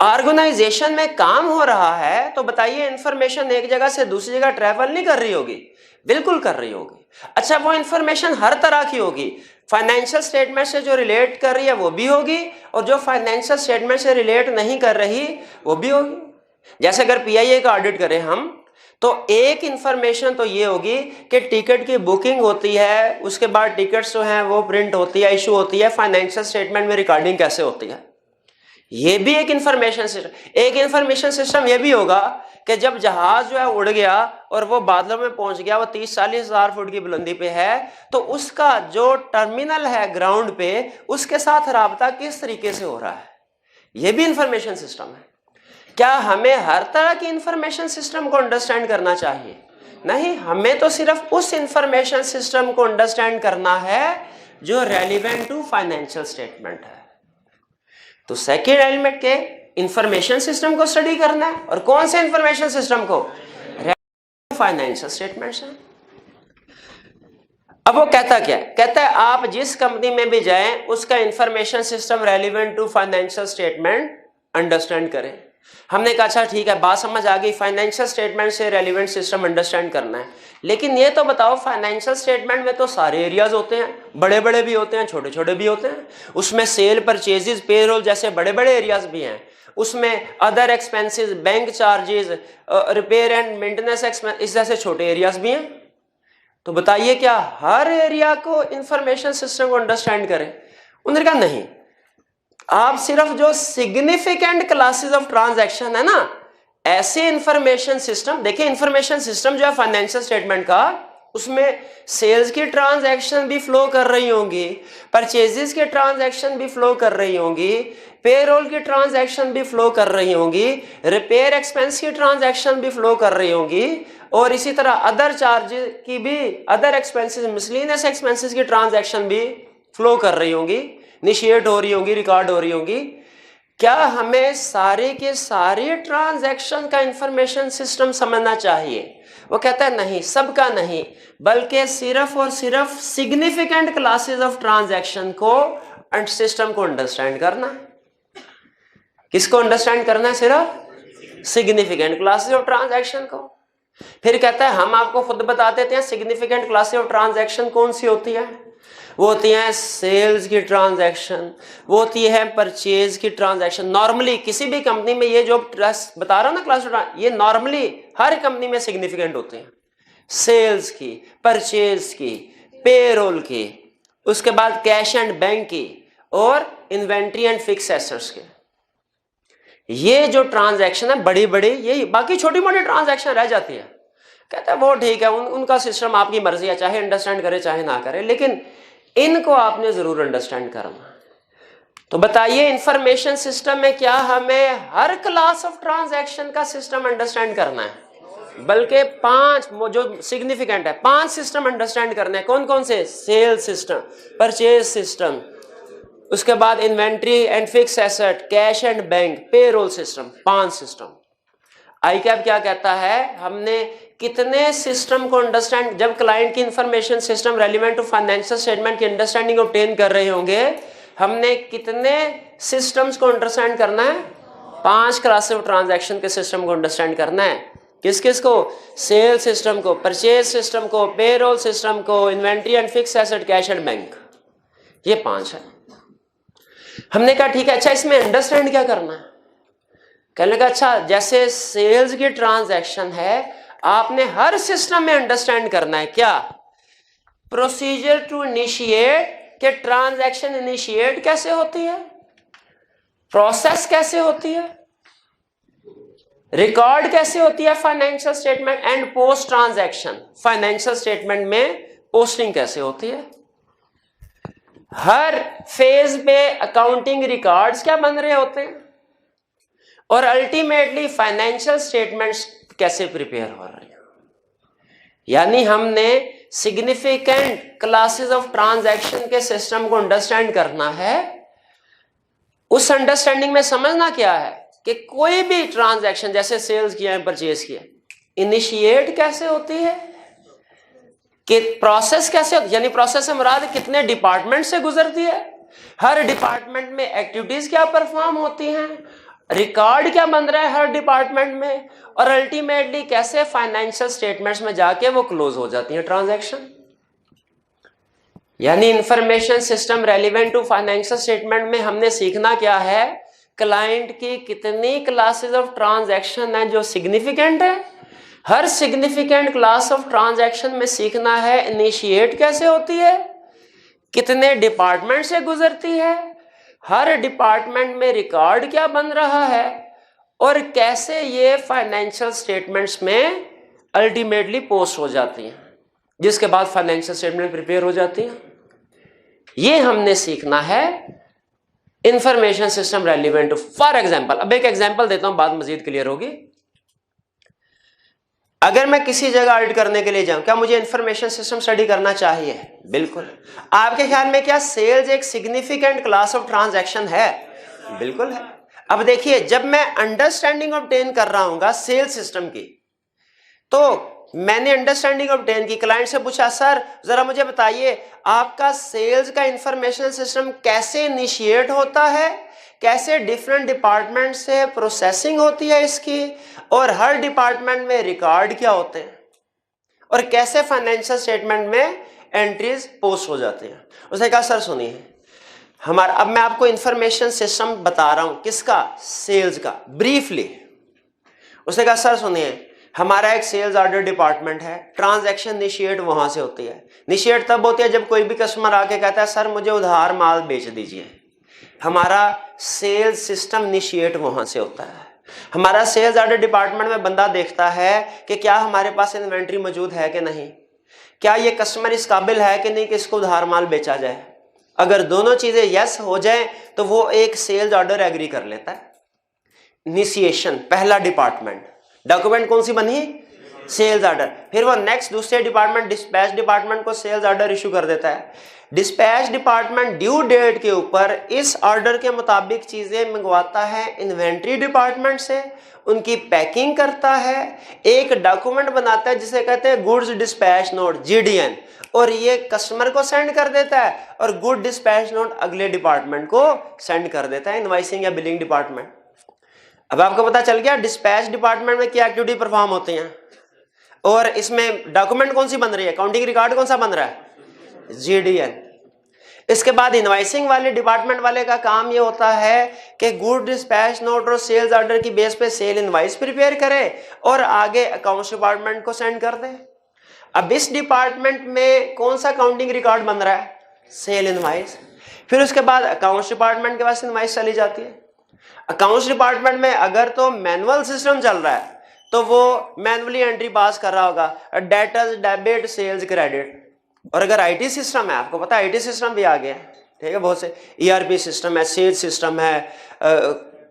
ऑर्गेनाइजेशन में काम हो रहा है तो बताइए इंफॉर्मेशन एक जगह से दूसरी जगह ट्रैवल नहीं कर रही होगी? बिल्कुल कर रही होगी। अच्छा, वो इंफॉर्मेशन हर तरह की होगी, फाइनेंशियल स्टेटमेंट से जो रिलेट कर रही है वो भी होगी, और जो फाइनेंशियल स्टेटमेंट से रिलेट नहीं कर रही वो भी होगी। जैसे अगर पीआईए का ऑडिट करें हम, तो एक इंफॉर्मेशन तो ये होगी कि टिकट की बुकिंग होती है, उसके बाद टिकट्स जो हैं वो प्रिंट होती है, इशू होती है, फाइनेंशियल स्टेटमेंट में रिकॉर्डिंग कैसे होती है, ये भी एक इंफॉर्मेशन सिस्टम। एक इंफॉर्मेशन सिस्टम ये भी होगा कि जब जहाज जो है उड़ गया और वो बादलों में पहुंच गया, वो 30-40 हजार फुट की बुलंदी पे है, तो उसका जो टर्मिनल है ग्राउंड पे, उसके साथ राब्ता किस तरीके से हो रहा है, ये भी इंफॉर्मेशन सिस्टम है। क्या हमें हर तरह की इंफॉर्मेशन सिस्टम को अंडरस्टैंड करना चाहिए? नहीं, हमें तो सिर्फ उस इंफॉर्मेशन सिस्टम को अंडरस्टैंड करना है जो रेलिवेंट टू फाइनेंशियल स्टेटमेंट है। तो सेकेंड एलिमेंट के इंफॉर्मेशन सिस्टम को स्टडी करना है, और कौन से इंफॉर्मेशन सिस्टम को? फाइनेंशियल स्टेटमेंट्स हैं। अब वो कहता क्या है? कहता है आप जिस कंपनी में भी जाएं उसका information system relevant to financial statement understand करें। हमने कहा अच्छा ठीक है, बात समझ आ गई, फाइनेंशियल स्टेटमेंट से रेलिवेंट सिस्टम अंडरस्टैंड करना है, लेकिन ये तो बताओ फाइनेंशियल स्टेटमेंट में तो सारे एरियाज होते हैं, बड़े बड़े भी होते हैं, छोटे छोटे भी होते हैं, उसमें सेल, परचेजेस, पेरोल जैसे बड़े बड़े एरियाज भी हैं, उसमें other expenses, bank charges, repair and maintenance expense, इस जैसे छोटे एरियाज भी हैं। तो बताइए क्या हर एरिया को इंफॉर्मेशन सिस्टम को अंडरस्टैंड करें? उन्होंने कहा नहीं, आप सिर्फ जो सिग्निफिकेंट क्लासेस ऑफ ट्रांजैक्शन है ना, ऐसे इंफॉर्मेशन सिस्टम, देखिए इंफॉर्मेशन सिस्टम जो है फाइनेंशियल स्टेटमेंट का, उसमें सेल्स की ट्रांजैक्शन भी फ्लो कर रही होंगी, परचेजेस के ट्रांजैक्शन भी फ्लो कर रही होंगी, पेरोल की ट्रांजैक्शन भी फ्लो कर रही होंगी, रिपेयर एक्सपेंस की ट्रांजैक्शन भी फ्लो कर रही होंगी, और इसी तरह अदर चार्जेस की भी, अदर एक्सपेंसेस, मिसलेनियस एक्सपेंसेस की ट्रांजैक्शन भी फ्लो कर रही होंगी, इनिशिएट हो रही होंगी, रिकॉर्ड हो रही होंगी। क्या हमें सारे के सारे ट्रांजैक्शन का इंफॉर्मेशन सिस्टम समझना चाहिए? वो कहता है नहीं, सबका नहीं, बल्कि सिर्फ और सिर्फ सिग्निफिकेंट क्लासेस ऑफ ट्रांजैक्शन को एंड सिस्टम को अंडरस्टैंड करना है। किसको अंडरस्टैंड करना है? सिर्फ सिग्निफिकेंट क्लासेस ऑफ ट्रांजैक्शन को। फिर कहता है हम आपको खुद बता देते हैं सिग्निफिकेंट क्लासेस ऑफ ट्रांजैक्शन कौन सी होती है। वो होती है सेल्स की ट्रांजैक्शन, वो होती है परचेज की ट्रांजैक्शन। नॉर्मली किसी भी कंपनी में ये जो बता रहा हूं ना क्लास, ये नॉर्मली हर कंपनी में सिग्निफिकेंट होते हैं, सेल्स की, परचेज की, पेरोल की, उसके बाद कैश एंड बैंक की, और इन्वेंट्री एंड फिक्स एसेट्स के। ये जो ट्रांजैक्शन है बड़ी बड़ी, ये बाकी छोटी मोटी ट्रांजैक्शन रह जाती है। कहता है वो ठीक है, उनका सिस्टम आपकी मर्जी है, चाहे अंडरस्टैंड करे चाहे ना करे, लेकिन इनको आपने जरूर अंडरस्टैंड करना। तो बताइए इंफॉर्मेशन सिस्टम में क्या हमें हर क्लास ऑफ ट्रांजैक्शन का सिस्टम अंडरस्टैंड करना है? बल्कि 5 जो सिग्निफिकेंट है 5 सिस्टम अंडरस्टैंड करने हैं। कौन कौन से? सेल सिस्टम, परचेज सिस्टम, उसके बाद inventory and fix asset, cash and bank, payroll system, 5 system. आईकैप क्या कहता है, हमने कितने सिस्टम को अंडरस्टैंड, जब क्लाइंट की information system relevant to financial statement की अंडरस्टैंडिंग ऑब्टेन कर रहे होंगे, हमने कितने सिस्टम्स को अंडरस्टैंड करना है? 5 क्लास ऑफ ट्रांजैक्शन के सिस्टम को अंडरस्टैंड करना है। किस किस को? सेल सिस्टम को, परचेज सिस्टम को, पेरोल सिस्टम को, inventory and fix asset, cash and bank. ये 5 है। हमने कहा ठीक है, अच्छा इसमें अंडरस्टैंड क्या करना है? कहने लगा अच्छा जैसे सेल्स की ट्रांजैक्शन है, आपने हर सिस्टम में अंडरस्टैंड करना है क्या? प्रोसीजर टू इनिशिएट, कि ट्रांजैक्शन इनिशिएट कैसे होती है, प्रोसेस कैसे होती है, रिकॉर्ड कैसे होती है financial statement, and post transaction financial statement में पोस्टिंग कैसे होती है। हर फेज पे अकाउंटिंग रिकॉर्ड्स क्या बन रहे होते हैं, और अल्टीमेटली फाइनेंशियल स्टेटमेंट्स कैसे प्रिपेयर हो रहे हैं। यानी हमने सिग्निफिकेंट क्लासेस ऑफ ट्रांजैक्शन के सिस्टम को अंडरस्टैंड करना है। उस अंडरस्टैंडिंग में समझना क्या है कि कोई भी ट्रांजैक्शन जैसे सेल्स किया है, परचेज किया, इनिशिएट कैसे होती है, कि प्रोसेस कैसे होती है, यानी प्रोसेस से मुराद कितने डिपार्टमेंट से गुजरती है, हर डिपार्टमेंट में एक्टिविटीज क्या परफॉर्म होती हैं, रिकॉर्ड क्या बन रहा है हर डिपार्टमेंट में, और अल्टीमेटली कैसे फाइनेंशियल स्टेटमेंट्स में जाके वो क्लोज हो जाती है ट्रांजैक्शन। यानी information system relevant to financial statement में हमने सीखना क्या है, क्लाइंट की कितनी क्लासेस ऑफ ट्रांजैक्शन है जो सिग्निफिकेंट है, हर सिग्निफिकेंट क्लास ऑफ ट्रांजैक्शन में सीखना है इनिशिएट कैसे होती है, कितने डिपार्टमेंट से गुजरती है, हर डिपार्टमेंट में रिकॉर्ड क्या बन रहा है, और कैसे ये फाइनेंशियल स्टेटमेंट्स में अल्टीमेटली पोस्ट हो जाती हैं, जिसके बाद फाइनेंशियल स्टेटमेंट प्रिपेयर हो जाती हैं। ये हमने सीखना है information system relevant to. For example, अब एक एग्जांपल देता हूं, बात मजीद क्लियर होगी। अगर मैं किसी जगह ऑडिट करने के लिए जाऊं, क्या मुझे इंफॉर्मेशन सिस्टम स्टडी करना चाहिए? बिल्कुल। आपके ख्याल में क्या सेल्स एक सिग्निफिकेंट क्लास ऑफ ट्रांजैक्शन है? बिल्कुल है। अब देखिए, जब मैं अंडरस्टैंडिंग ऑब्टेन कर रहा हूं सेल्स सिस्टम की, तो मैंने अंडरस्टैंडिंग ऑब्टेन की, क्लाइंट से पूछा सर जरा मुझे बताइए आपका सेल्स का इंफॉर्मेशन सिस्टम कैसे इनिशिएट होता है, कैसे डिफरेंट डिपार्टमेंट से प्रोसेसिंग होती है इसकी, और हर डिपार्टमेंट में रिकॉर्ड क्या होते हैं, और कैसे फाइनेंशियल स्टेटमेंट में एंट्रीज पोस्ट हो जाती हैं। उसने कहा सर सुनिए हमारा, अब मैं आपको इंफॉर्मेशन सिस्टम बता रहा हूं, किसका? सेल्स का, ब्रीफली। उसने कहा सर सुनिए, हमारा एक सेल्स ऑर्डर डिपार्टमेंट है, ट्रांजैक्शन इनिशिएट वहां से होती है। इनिशिएट तब होती है जब कोई भी कस्टमर आके कहता है सर मुझे उधार माल बेच दीजिए, हमारा सेल्स सिस्टम इनिशिएट वहां से होता है। हमारा सेल्स ऑर्डर डिपार्टमेंट में बंदा देखता है कि क्या हमारे पास इन्वेंट्री मौजूद है कि नहीं, क्या ये कस्टमर इस काबिल है कि नहीं कि इसको उधार माल बेचा जाए। अगर दोनों चीजें यस हो जाए तो वो एक सेल्स ऑर्डर एग्री कर लेता है। इनिशिएशन पहला डिपार्टमेंट, डॉक्यूमेंट कौन सी बनी? Sales order. फिर वो नेक्स्ट दूसरे डिपार्टमेंट डिस्पैच डिपार्टमेंट को सेल्स ऑर्डर इशू कर देता है। डिस्पैच डिपार्टमेंट ड्यू डेट के ऊपर इस ऑर्डर के मुताबिक चीजें मंगवाता है इन्वेंट्री डिपार्टमेंट से, उनकी पैकिंग करता है, एक डॉक्यूमेंट बनाता है जिसे कहते हैं गुड्स डिस्पैच नोट, GDN, और ये कस्टमर को सेंड कर देता है, और गुड डिस्पैच नोट अगले डिपार्टमेंट को सेंड कर देता है, इनवाइसिंग या बिलिंग डिपार्टमेंट। अब आपको पता चल गया डिस्पैच डिपार्टमेंट में क्या एक्टिविटी परफॉर्म होती हैं, और इसमें डॉक्यूमेंट कौन सी बन रही है, अकाउंटिंग रिकॉर्ड कौन सा बन रहा है, GDN। इसके बाद इनवाइसिंग वाले डिपार्टमेंट वाले का काम ये होता है कि गुड डिस्पैच नोट और सेल्स ऑर्डर की बेस पे सेल इनवाइस प्रिपेयर करे और आगे अकाउंट्स डिपार्टमेंट को सेंड कर दे। अब इस डिपार्टमेंट में कौन सा अकाउंटिंग रिकॉर्ड बन रहा है, सेल इनवाइस। फिर उसके बाद अकाउंट्स डिपार्टमेंट के पास इनवाइस चली जाती है, अकाउंट्स डिपार्टमेंट में अगर तो मैनुअल सिस्टम चल रहा है तो वो मैनुअली एंट्री पास कर रहा होगा, डेटर्स, डेबिट, सेल्स, क्रेडिट। और अगर आईटी सिस्टम है, आपको पता है आईटी सिस्टम भी आ गया है, ठीक है, बहुत से ईआरपी सिस्टम है, सेल्स सिस्टम है,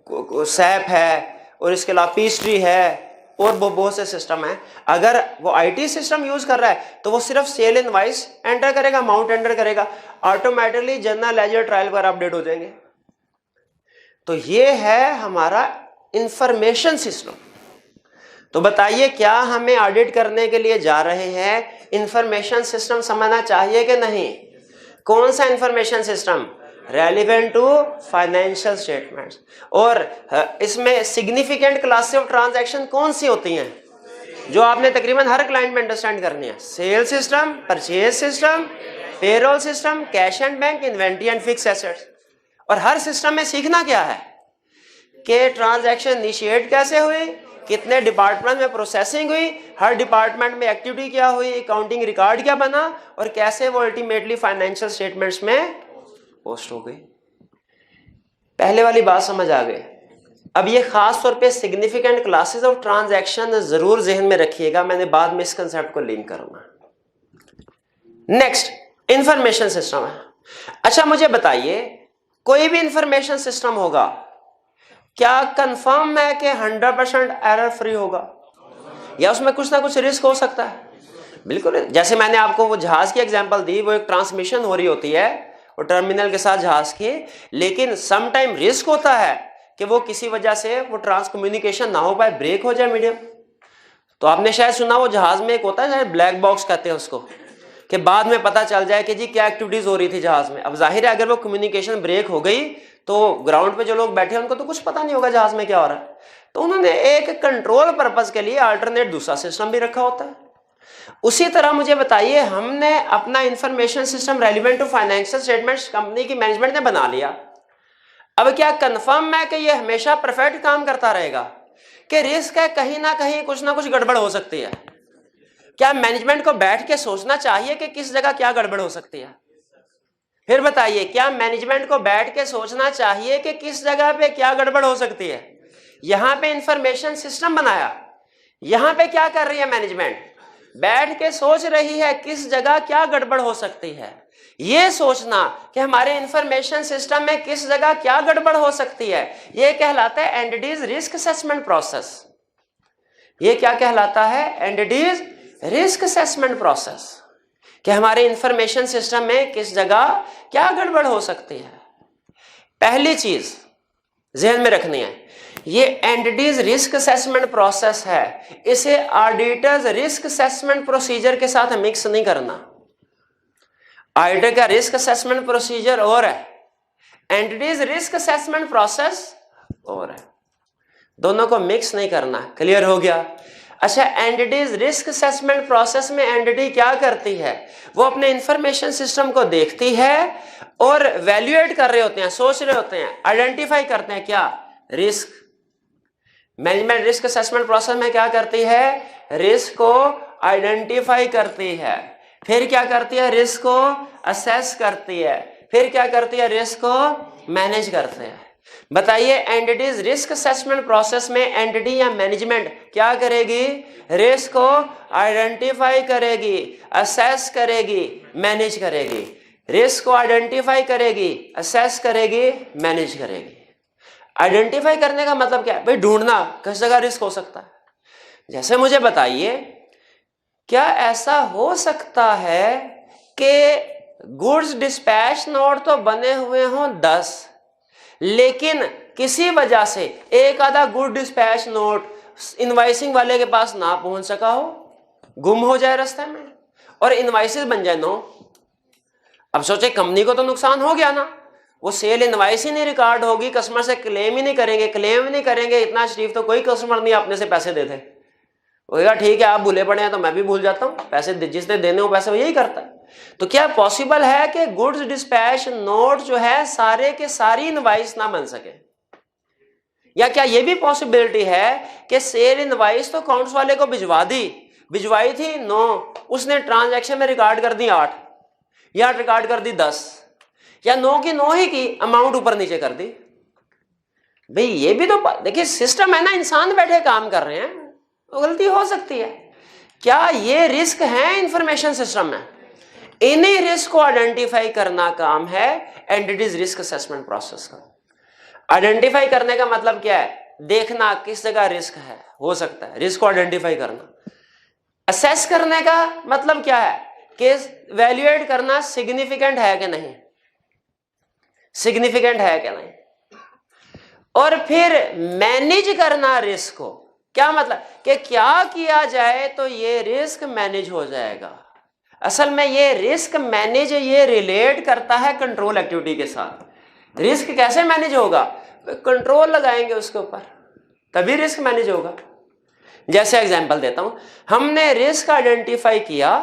सैप है, और इसके अलावा पीस्ट्री है, और बहुत से सिस्टम है। अगर वो आईटी सिस्टम यूज कर रहा है तो वो सिर्फ सेल इनवॉइस एंटर करेगा, अमाउंट एंटर करेगा, ऑटोमेटिकली जनरल लेजर, ट्रायल पर अपडेट हो जाएंगे। तो ये है हमारा इंफॉर्मेशन सिस्टम। तो बताइए क्या हमें ऑडिट करने के लिए जा रहे हैं, इंफॉर्मेशन सिस्टम समझना चाहिए कि नहीं? कौन सा information system? Relevant to financial statements. और इसमें सिग्निफिकेंट क्लासेस ऑफ ट्रांजैक्शन कौन सी होती हैं जो आपने तकरीबन हर क्लाइंट में अंडरस्टैंड करनी है? Sale system, purchase system, payroll system, cash and bank, inventory and fix assets. और हर सिस्टम में सीखना क्या है कि ट्रांजैक्शन इनिशिएट कैसे हुई, कितने डिपार्टमेंट में प्रोसेसिंग हुई, हर डिपार्टमेंट में एक्टिविटी क्या हुई, अकाउंटिंग रिकॉर्ड क्या बना, और कैसे वो अल्टीमेटली फाइनेंशियल स्टेटमेंट्स में पोस्ट हो गई। पहले वाली बात समझ आ गई। अब ये खास तौर पे सिग्निफिकेंट क्लासेस ऑफ ट्रांजैक्शन जरूर जहन में रखिएगा, मैंने बाद में इस कंसेप्ट को लिंक करूंगा। नेक्स्ट इंफॉर्मेशन सिस्टम है। अच्छा मुझे बताइए, कोई भी इंफॉर्मेशन सिस्टम होगा क्या कंफर्म है कि 100% एरर फ्री होगा, या उसमें कुछ ना कुछ रिस्क हो सकता है? बिल्कुल। जैसे मैंने आपको वो जहाज की एग्जांपल दी, वो एक ट्रांसमिशन हो रही होती है और टर्मिनल के साथ जहाज की, लेकिन सम टाइम रिस्क होता है कि वो किसी वजह से वो ट्रांस कम्युनिकेशन ना हो पाए, ब्रेक हो जाए मीडियम। तो आपने शायद सुना वो जहाज में एक होता है शायद ब्लैक बॉक्स कहते हैं उसको, कि बाद में पता चल जाए कि जी क्या एक्टिविटीज हो रही थी जहाज में। अब जाहिर है अगर वो कम्युनिकेशन ब्रेक हो गई तो ग्राउंड पे जो लोग बैठे हैं उनको तो कुछ पता नहीं होगा जहाज में क्या हो रहा है। तो उन्होंने एक कंट्रोल पर्पस के लिए अल्टरनेट दूसरा सिस्टम भी रखा होता है। उसी तरह मुझे बताइए, हमने अपना information system relevant to financial statements company की मैनेजमेंट ने बना लिया। अब क्या कंफर्म है कि ये हमेशा परफेक्ट काम करता रहेगा, कि रिस्क है कहीं ना कहीं कुछ ना कुछ गड़बड़ हो सकती है? क्या मैनेजमेंट को बैठ के सोचना चाहिए कि किस जगह क्या गड़बड़ हो सकती है? फिर बताइए, क्या मैनेजमेंट को बैठ के सोचना चाहिए कि किस जगह पे क्या गड़बड़ हो सकती है? यहां पे इंफॉर्मेशन सिस्टम बनाया, यहां पे क्या कर रही है मैनेजमेंट? बैठ के सोच रही है किस जगह क्या गड़बड़ हो सकती है। यह सोचना कि हमारे इंफॉर्मेशन सिस्टम में किस जगह क्या गड़बड़ हो सकती है, यह कहलाता है एंटिटीज रिस्क असेसमेंट प्रोसेस। यह क्या कहलाता है? एंटिटीज रिस्क असेसमेंट प्रोसेस, कि हमारे इंफॉर्मेशन सिस्टम में किस जगह क्या गड़बड़ हो सकती है। पहली चीज ध्यान में रखनी है, ये एंटिटीज रिस्क असेसमेंट प्रोसेस है, इसे ऑडिटर्स रिस्क असेसमेंट प्रोसीजर के साथ मिक्स नहीं करना। ऑडिटर का रिस्क असेसमेंट प्रोसीजर और है, एंटिटीज रिस्क असेसमेंट प्रोसेस और है, दोनों को मिक्स नहीं करना। क्लियर हो गया? अच्छा, एंटिटीज रिस्क असेसमेंट प्रोसेस में एंटिटी क्या करती है? वो अपने इंफॉर्मेशन सिस्टम को देखती है और वैल्यूएट कर रहे होते हैं, सोच रहे होते हैं, आइडेंटिफाई करते हैं क्या risk. Management risk assessment process में क्या करती है? रिस्क को आइडेंटिफाई करती है, फिर क्या करती है? रिस्क को असेस करती है, फिर क्या करती है? रिस्क को मैनेज करते हैं। बताइए, एंटिटीज रिस्क असेसमेंट प्रोसेस में एंटिटी या मैनेजमेंट क्या करेगी? रिस्क को आइडेंटिफाई करेगी, असेस करेगी, मैनेज करेगी। रिस्क को आइडेंटिफाई करेगी, असेस करेगी, मैनेज करेगी। आइडेंटिफाई करने का मतलब क्या है भाई? ढूंढना किस जगह रिस्क हो सकता है। जैसे मुझे बताइए, क्या ऐसा हो सकता है कि गुड्स डिस्पैच नोट तो बने हुए हों 10, लेकिन किसी वजह से एक आधा गुड डिस्पैच नोट इनवाइसिंग वाले के पास ना पहुंच सका हो, गुम हो जाए रास्ते में, और इनवाइसेस बन जाए 9। अब सोचे कंपनी को तो नुकसान हो गया ना, वो सेल इनवाइस ही नहीं रिकॉर्ड होगी, कस्टमर से क्लेम ही नहीं करेंगे, क्लेम नहीं करेंगे, इतना शरीफ तो कोई कस्टमर नहीं अपने से पैसे देते। वो कहेगा ठीक है आप भूले पड़े हैं तो मैं भी भूल जाता हूँ, पैसे जिसने देने हो पैसे वो यही करता है। तो क्या पॉसिबल है कि गुड्स डिस्पैच नोट जो है सारे के सारी इनवाइस ना बन सके? या क्या ये भी पॉसिबिलिटी है कि सेल इनवाइस तो अकाउंट्स वाले को भिजवाई थी 9, उसने ट्रांजैक्शन में रिकॉर्ड कर दी 8 या रिकॉर्ड कर दी 10 या 9 की 9 ही की, अमाउंट ऊपर नीचे कर दी। भाई ये भी तो देखिए सिस्टम है ना, इंसान बैठे काम कर रहे हैं, तो गलती हो सकती है। क्या ये रिस्क है इंफॉर्मेशन सिस्टम में? इन्हीं रिस्क को आइडेंटिफाई करना काम है एंटिटीज रिस्क असेसमेंट प्रोसेस का। आइडेंटिफाई करने का मतलब क्या है? देखना किस जगह रिस्क है, हो सकता है, रिस्क को आइडेंटिफाई करना। असेस करने का मतलब क्या है? कि वैल्यूएट करना सिग्निफिकेंट है कि नहीं, सिग्निफिकेंट है कि नहीं। और फिर मैनेज करना रिस्क को, क्या मतलब कि क्या किया जाए तो ये रिस्क मैनेज हो जाएगा। असल में ये रिस्क मैनेज ये रिलेट करता है कंट्रोल एक्टिविटी के साथ। रिस्क कैसे मैनेज होगा? कंट्रोल लगाएंगे उसके ऊपर, तभी रिस्क मैनेज होगा। जैसे एग्जांपल देता हूं, हमने रिस्क आइडेंटिफाई किया,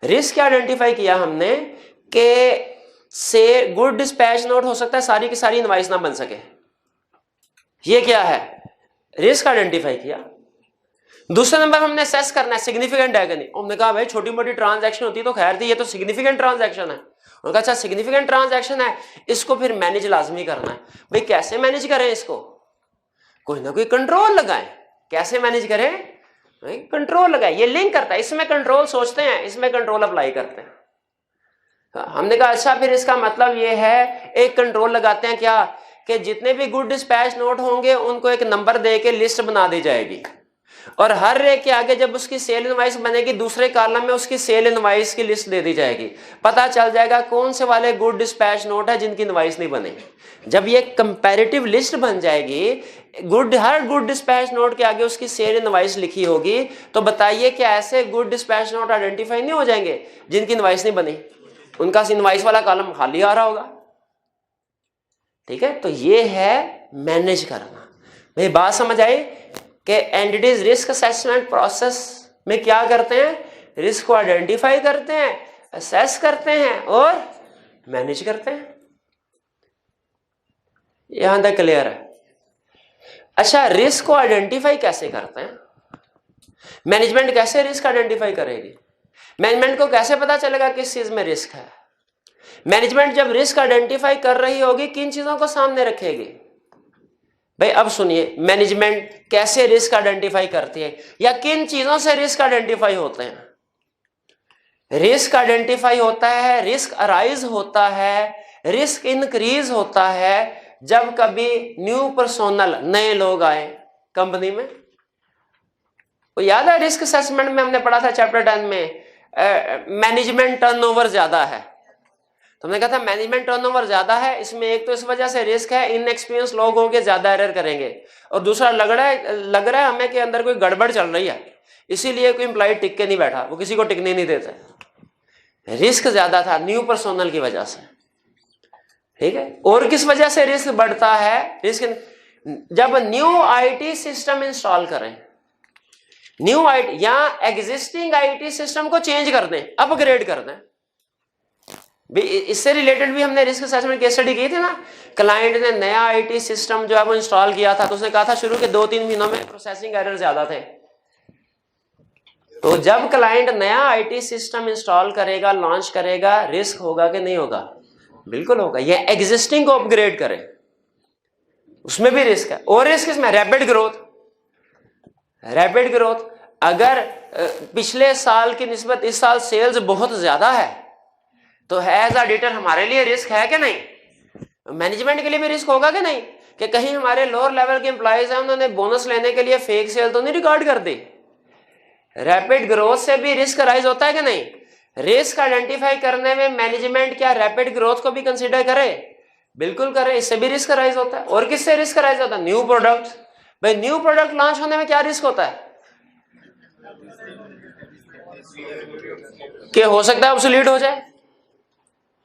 रिस्क आइडेंटिफाई किया हमने कि से गुड डिस्पैच नोट हो सकता है सारी की सारी इनवॉइस ना बन सके। ये क्या है? रिस्क आइडेंटिफाई किया। दूसरा नंबर हमने असेस करना है सिग्निफिकेंट है कि नहीं। हमने कहा भाई छोटी मोटी ट्रांजैक्शन होती तो खैर थी, ये तो सिग्निफिकेंट ट्रांजैक्शन है। उन्होंने कहा अच्छा सिग्निफिकेंट ट्रांजैक्शन है, इसको फिर मैनेज लाजमी करना है। भाई कैसे मैनेज करें इसको? कोई ना कोई कंट्रोल लगाएं। कैसे मैनेज करें? भाई कंट्रोल लगाए, ये लिंक करता है, इसमें कंट्रोल सोचते हैं, इसमें कंट्रोल अप्लाई करते हैं। हमने कहा अच्छा फिर इसका मतलब ये है, एक कंट्रोल लगाते हैं क्या कि जितने भी गुड डिस्पैच नोट होंगे उनको एक नंबर दे के लिस्ट बना दी जाएगी, और हर एक के आगे जब उसकी सेल इनवॉइस बनेगी दूसरे कॉलम में उसकी सेल इनवॉइस की लिस्ट दे दी जाएगी। पता चल जाएगा कौन से वाले गुड डिस्पैच नोट है जिनकी इनवॉइस नहीं बने। जब ये कंपैरेटिव लिस्ट बन जाएगी, हर गुड डिस्पैच नोट के आगे उसकी सेल इनवॉइस लिखी होगी, तो बताइए क्या ऐसे गुड डिस्पैच नोट आइडेंटिफाई नहीं हो जाएंगे जिनकी इनवॉइस नहीं बनी? उनका इनवॉइस वाला कॉलम खाली आ रहा होगा। ठीक है, तो ये है मैनेज करना। भाई बात समझ आई कि एंटिटीज रिस्क असेसमेंट प्रोसेस में क्या करते हैं? रिस्क को आइडेंटिफाई करते हैं, असेस करते हैं और मैनेज करते हैं। यहां तक क्लियर है? अच्छा, रिस्क को आइडेंटिफाई कैसे करते हैं? मैनेजमेंट कैसे रिस्क आइडेंटिफाई करेगी? मैनेजमेंट को कैसे पता चलेगा किस चीज में रिस्क है? मैनेजमेंट जब रिस्क आइडेंटिफाई कर रही होगी किन चीजों को सामने रखेगी? भाई अब सुनिए, मैनेजमेंट कैसे रिस्क आइडेंटिफाई करती है या किन चीजों से रिस्क आइडेंटिफाई होते हैं? रिस्क आइडेंटिफाई होता है, रिस्क अराइज होता है, रिस्क इंक्रीज होता है जब कभी न्यू पर्सोनल नए लोग आए कंपनी में। तो याद है रिस्क असेसमेंट में हमने पढ़ा था चैप्टर 10 में, मैनेजमेंट टर्नओवर ज्यादा है। तो हमने कहा था मैनेजमेंट टर्नओवर ज्यादा है, इसमें एक तो इस वजह से रिस्क है, इनएक्सपीरियंस लोग होंगे, ज्यादा एरर करेंगे, और दूसरा लग रहा है हमें कि अंदर कोई गड़बड़ चल रही है, इसीलिए कोई एम्प्लॉय टिक के नहीं बैठा, वो किसी को टिकने नहीं देते। रिस्क ज्यादा था न्यू पर्सोनल की वजह से। ठीक है, और किस वजह से रिस्क बढ़ता है? रिस्क जब न्यू आईटी सिस्टम इंस्टॉल करें, न्यू आईटी या एग्जिस्टिंग आईटी सिस्टम को चेंज कर दें, अपग्रेड कर दें। इससे रिलेटेड भी हमने रिस्क असेसमेंट केस स्टडी की थी ना। क्लाइंट ने नया आईटी सिस्टम जो है वो इंस्टॉल किया था, तो उसने कहा था शुरू के 2-3 महीनों में प्रोसेसिंग एरर ज्यादा थे। तो जब क्लाइंट नया आईटी सिस्टम इंस्टॉल करेगा, लॉन्च करेगा, रिस्क होगा कि नहीं होगा? बिल्कुल होगा। ये एग्जिस्टिंग को अपग्रेड करे, उसमें भी रिस्क है। और रिस्क इसमें रैपिड ग्रोथ, रैपिड ग्रोथ। अगर पिछले साल की निस्बत इस साल सेल्स बहुत ज्यादा है तो एज ऑडिटर हमारे लिए रिस्क है कि नहीं? मैनेजमेंट के लिए भी रिस्क होगा कि नहीं? कि कहीं हमारे लोअर लेवल के एम्प्लॉइज हैं, उन्होंने बोनस लेने के लिए फेक सेल तो नहीं रिकॉर्ड कर दी। रैपिड ग्रोथ से भी रिस्क राइज होता है कि नहीं? रिस्क आइडेंटिफाई करने में मैनेजमेंट क्या रैपिड ग्रोथ को भी कंसीडर करे? बिल्कुल करे, इससे भी रिस्क राइज होता है। और किससे रिस्क राइज होता है? New product. भाई न्यू प्रोडक्ट लॉन्च होने में क्या रिस्क होता है? कि हो सकता है ऑब्सोलीट हो जाए।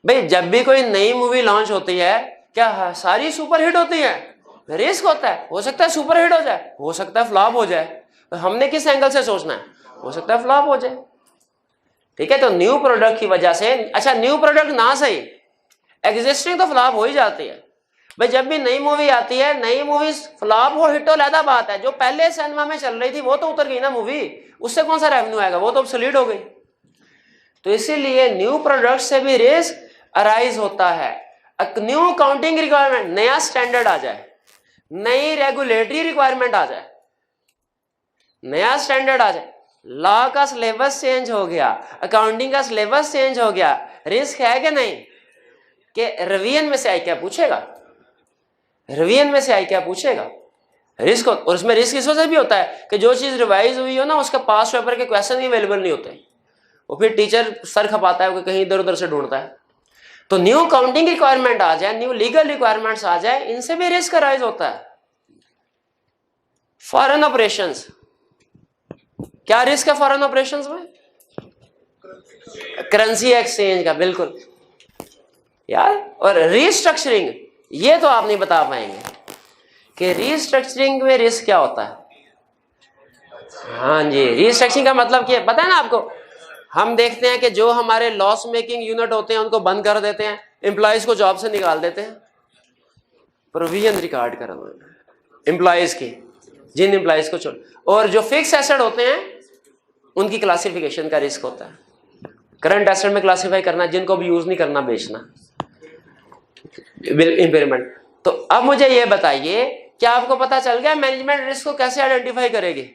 भाई जब भी कोई नई मूवी लॉन्च होती है क्या सारी सुपर हिट होती है? रिस्क होता है, हो सकता है सुपर हिट हो जाए, हो सकता है फ्लॉप हो जाए। तो हमने किस एंगल से सोचना है? हो सकता है फ्लॉप हो जाए। ठीक है, तो न्यू प्रोडक्ट की वजह से, अच्छा न्यू प्रोडक्ट ना सही, एग्जिस्टिंग तो फ्लॉप हो ही जाती है। भाई जब भी नई मूवी आती है, नई मूवी फ्लॉप हो हिट हो अलग बात है, जो पहले सिनेमा में चल रही थी वो तो उतर गई ना मूवी, उससे कौन सा रेवेन्यू आएगा? वो तो ऑब्सोलीट हो गई। तो इसीलिए न्यू प्रोडक्ट से भी रिस्क अराइज होता है। न्यू काउंटिंग रिक्वायरमेंट, नया स्टैंडर्ड आ जाए, नई रेगुलेटरी रिक्वायरमेंट आ जाए, नया स्टैंडर्ड आ जाए, लॉ का सिलेबस चेंज हो गया, अकाउंटिंग का सिलेबस चेंज हो गया, रिस्क है कि नहीं? कि रिवीजन में से आई क्या पूछेगा, रिवीजन में से आई क्या पूछेगा, रिस्क। और उसमें रिस्क इस वजह भी होता है कि जो चीज रिवाइज हुई हो ना, उसका पास पेपर के क्वेश्चन ही अवेलेबल नहीं होते, वो फिर टीचर सर खपाता है, वो कहीं इधर उधर से ढूंढता है। तो न्यू काउंटिंग रिक्वायरमेंट आ जाए, न्यू लीगल रिक्वायरमेंट्स आ जाए, इनसे भी रिस्क राइज होता है। फॉरेन ऑपरेशंस, क्या रिस्क है फॉरेन ऑपरेशंस में? करेंसी एक्सचेंज का, बिल्कुल यार। और रीस्ट्रक्चरिंग, ये तो आप नहीं बता पाएंगे कि रीस्ट्रक्चरिंग में रिस्क क्या होता है। हाँ जी, रीस्ट्रक्चरिंग का मतलब क्या पता है ना आपको? हम देखते हैं कि जो हमारे लॉस मेकिंग यूनिट होते हैं उनको बंद कर देते हैं, एम्प्लॉयज को जॉब से निकाल देते हैं, प्रोविजन रिकॉर्ड करना एम्प्लॉयज की, जिन एम्प्लॉयज को छोड़, और जो फिक्स एसेट होते हैं उनकी क्लासिफिकेशन का रिस्क होता है। करंट एसेट में क्लासिफाई करना, जिनको भी यूज नहीं करना बेचना, इम्पेयरमेंट। तो अब मुझे ये बताइए, क्या आपको पता चल गया मैनेजमेंट रिस्क को कैसे आइडेंटिफाई करेगी?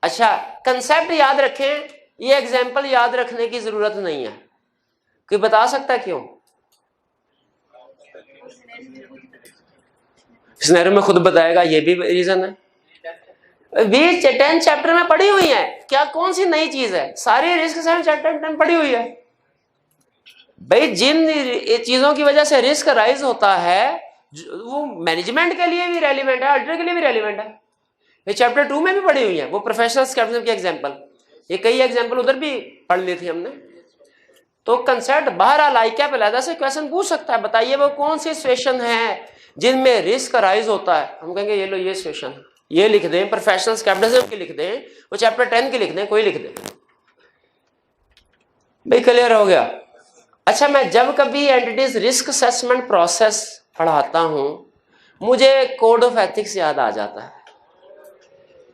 अच्छा, कंसेप्ट याद रखें, ये एग्जाम्पल याद रखने की जरूरत नहीं है। कोई बता सकता है क्यों? सिनेरियो में खुद बताएगा, ये भी रीजन है। 10 चैप्टर में पढ़ी हुई है, क्या कौन सी नई चीज है? सारी रिस्क चैप्टर 10 पढ़ी हुई है भाई। जिन चीजों की वजह से रिस्क राइज होता है वो मैनेजमेंट के लिए भी रेलिवेंट है, ऑडिटर के लिए भी रेलिवेंट है। ये चैप्टर 2 में भी पढ़ी हुई है, वो प्रोफेशनल कैपिटल की एग्जांपल, ये कई एग्जांपल उधर भी पढ़ ली थी हमने। तो कंसेप्ट बहरहाल आई क्या पहले से क्वेश्चन पूछ सकता है, बताइए वो कौन सी सिचुएशन है जिनमें रिस्क राइज होता है। हम कहेंगे ये लो ये सिचुएशन, ये लिख दें, प्रोफेशनल कैपिटलिज्म की लिख दें, वो चैप्टर 10 की लिख दें, कोई लिख दें भाई, क्लियर हो गया। अच्छा, मैं जब कभी एंटिटीज रिस्क असेसमेंट प्रोसेस पढ़ाता हूं, मुझे कोड ऑफ एथिक्स याद आ जाता है।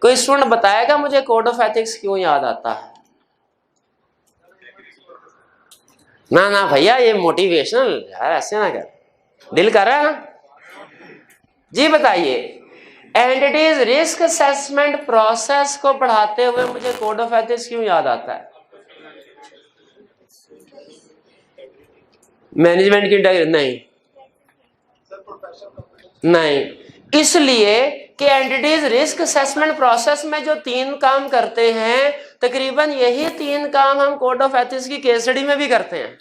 कोई स्टूडेंट बताएगा मुझे कोड ऑफ एथिक्स क्यों याद आता है? ना ना भैया, ये मोटिवेशनल यार, ऐसे ना कर, दिल कर रहा है ना जी। बताइए, एंटिटीज रिस्क असेसमेंट प्रोसेस को पढ़ाते हुए मुझे कोड ऑफ एथिक्स क्यों याद आता है? मैनेजमेंट की नहीं, इसलिए कि एंटिटीज रिस्क असेसमेंट प्रोसेस में जो 3 काम करते हैं, तकरीबन यही 3 काम हम कोड ऑफ एथिक्स की केस स्टडी में भी करते हैं।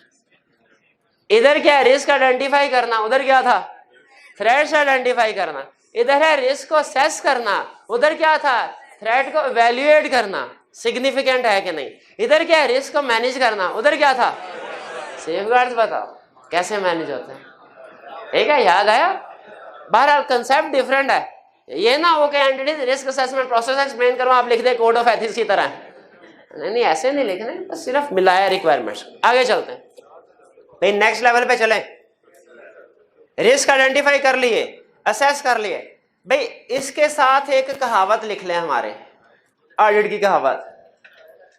इधर क्या है? रिस्क आइडेंटिफाई करना, उधर क्या था? थ्रेट्स आइडेंटिफाई करना। इधर है रिस्क को असेस करना, उधर क्या था? थ्रेट को इवैल्यूएट करना, सिग्निफिकेंट है कि नहीं। इधर क्या है? रिस्क को मैनेज करना, उधर क्या था? सेफगार्ड्स। बताओ कैसे मैनेज होते हैं, ठीक है? याद आया? बहरहाल कंसेप्ट डिफरेंट है, ये ना हो कि entities risk assessment process explain करो, आप लिख दे कोड ऑफ एथिक्स की तरह। नहीं, ऐसे नहीं लिखने, बस सिर्फ मिलाया रिक्वायरमेंट्स। आगे चलते हैं भाई, नेक्स्ट लेवल पे चलें। रिस्क आइडेंटिफाई कर लिए, असेस कर लिए भाई, इसके साथ एक कहावत लिख लें, हमारे ऑडिट की कहावत,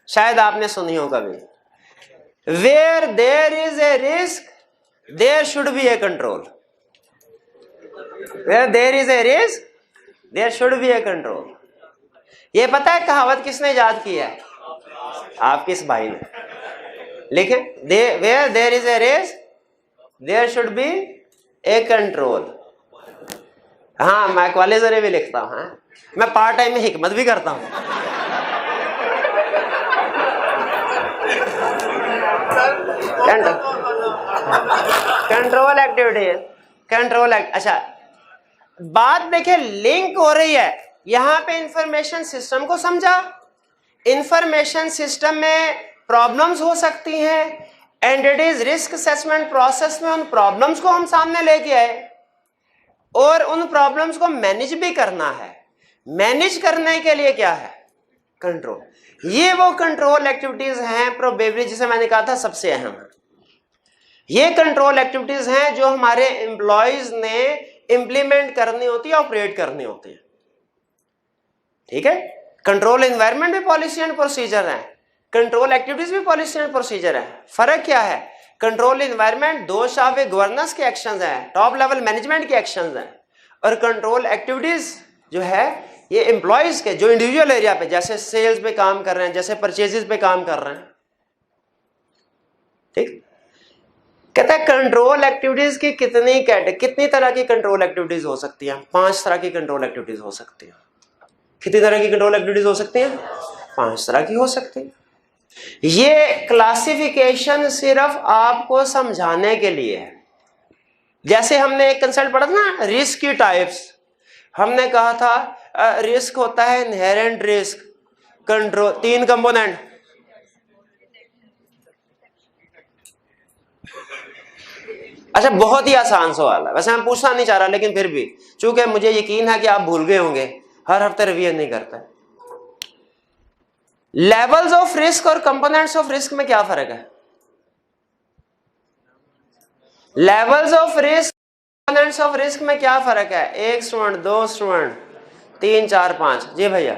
शायद आपने सुनी हो कभी। Where there is a risk there should be a control. Where there is a risk there should be a control. ये पता है कहावत किसने याद की है? आपके इस भाई ने। लिखे, where there is a risk there should be a control. हाँ, मैं कॉलेज में भी लिखता हूँ। हाँ, मैं पार्ट टाइम में हिकमत भी करता हूँ। कंट्रोल एक्टिविटी है, कंट्रोल एक्ट। अच्छा, बात देखिए लिंक हो रही है यहां पे। इंफॉर्मेशन सिस्टम को समझा, इंफॉर्मेशन सिस्टम में प्रॉब्लम्स हो सकती हैं, एंटिटीज रिस्क असेसमेंट प्रोसेस में उन प्रॉब्लम्स को हम सामने लेके आए और उन प्रॉब्लम्स को मैनेज भी करना है। मैनेज करने के लिए क्या है? कंट्रोल। ये वो कंट्रोल एक्टिविटीज हैं प्रोबेबली, जिसे मैंने कहा था सबसे अहम है। ये कंट्रोल एक्टिविटीज हैं जो हमारे एम्प्लॉयज ने इंप्लीमेंट करनी होती है, ऑपरेट करनी होती है, ठीक है? कंट्रोल एनवायरनमेंट भी पॉलिसी एंड प्रोसीजर है, कंट्रोल एक्टिविटीज भी पॉलिसी एंड प्रोसीजर है। फर्क क्या है? कंट्रोल इन्वायरमेंट दोष ऑफ ए गवर्नेंस के एक्शंस हैं, टॉप लेवल मैनेजमेंट के एक्शंस हैं, और कंट्रोल एक्टिविटीज जो है ये एम्प्लॉयज के जो इंडिविजुअल एरिया पे जैसे सेल्स पे काम कर रहे हैं, जैसे परचेजेस पे काम कर रहे हैं। ठीक, कहता है कंट्रोल एक्टिविटीज की कितनी तरह की कंट्रोल एक्टिविटीज हो सकती हैं? 5 तरह की कंट्रोल एक्टिविटीज हो सकती हैं। कितनी तरह की कंट्रोल एक्टिविटीज हो सकती हैं? 5 तरह की हो सकती है। ये क्लासिफिकेशन सिर्फ आपको समझाने के लिए है। जैसे हमने एक कंसेप्ट पढ़ा था ना, रिस्क की टाइप्स। हमने कहा था रिस्क होता है इनहेरेंट रिस्क, कंट्रोल, 3 कंपोनेंट। अच्छा, बहुत ही आसान सवाल है, वैसे मैं पूछना नहीं चाह रहा, लेकिन फिर भी चूंकि मुझे यकीन है कि आप भूल गए होंगे, हर हफ्ते रिवीजन नहीं करता। लेवल्स ऑफ रिस्क और कंपोनेंट्स ऑफ रिस्क में क्या फर्क है? Levels of risk, components of risk में क्या फर्क है? 1 स्टूडेंट, 2 स्टूडेंट, 3, 4, 5। जी भैया।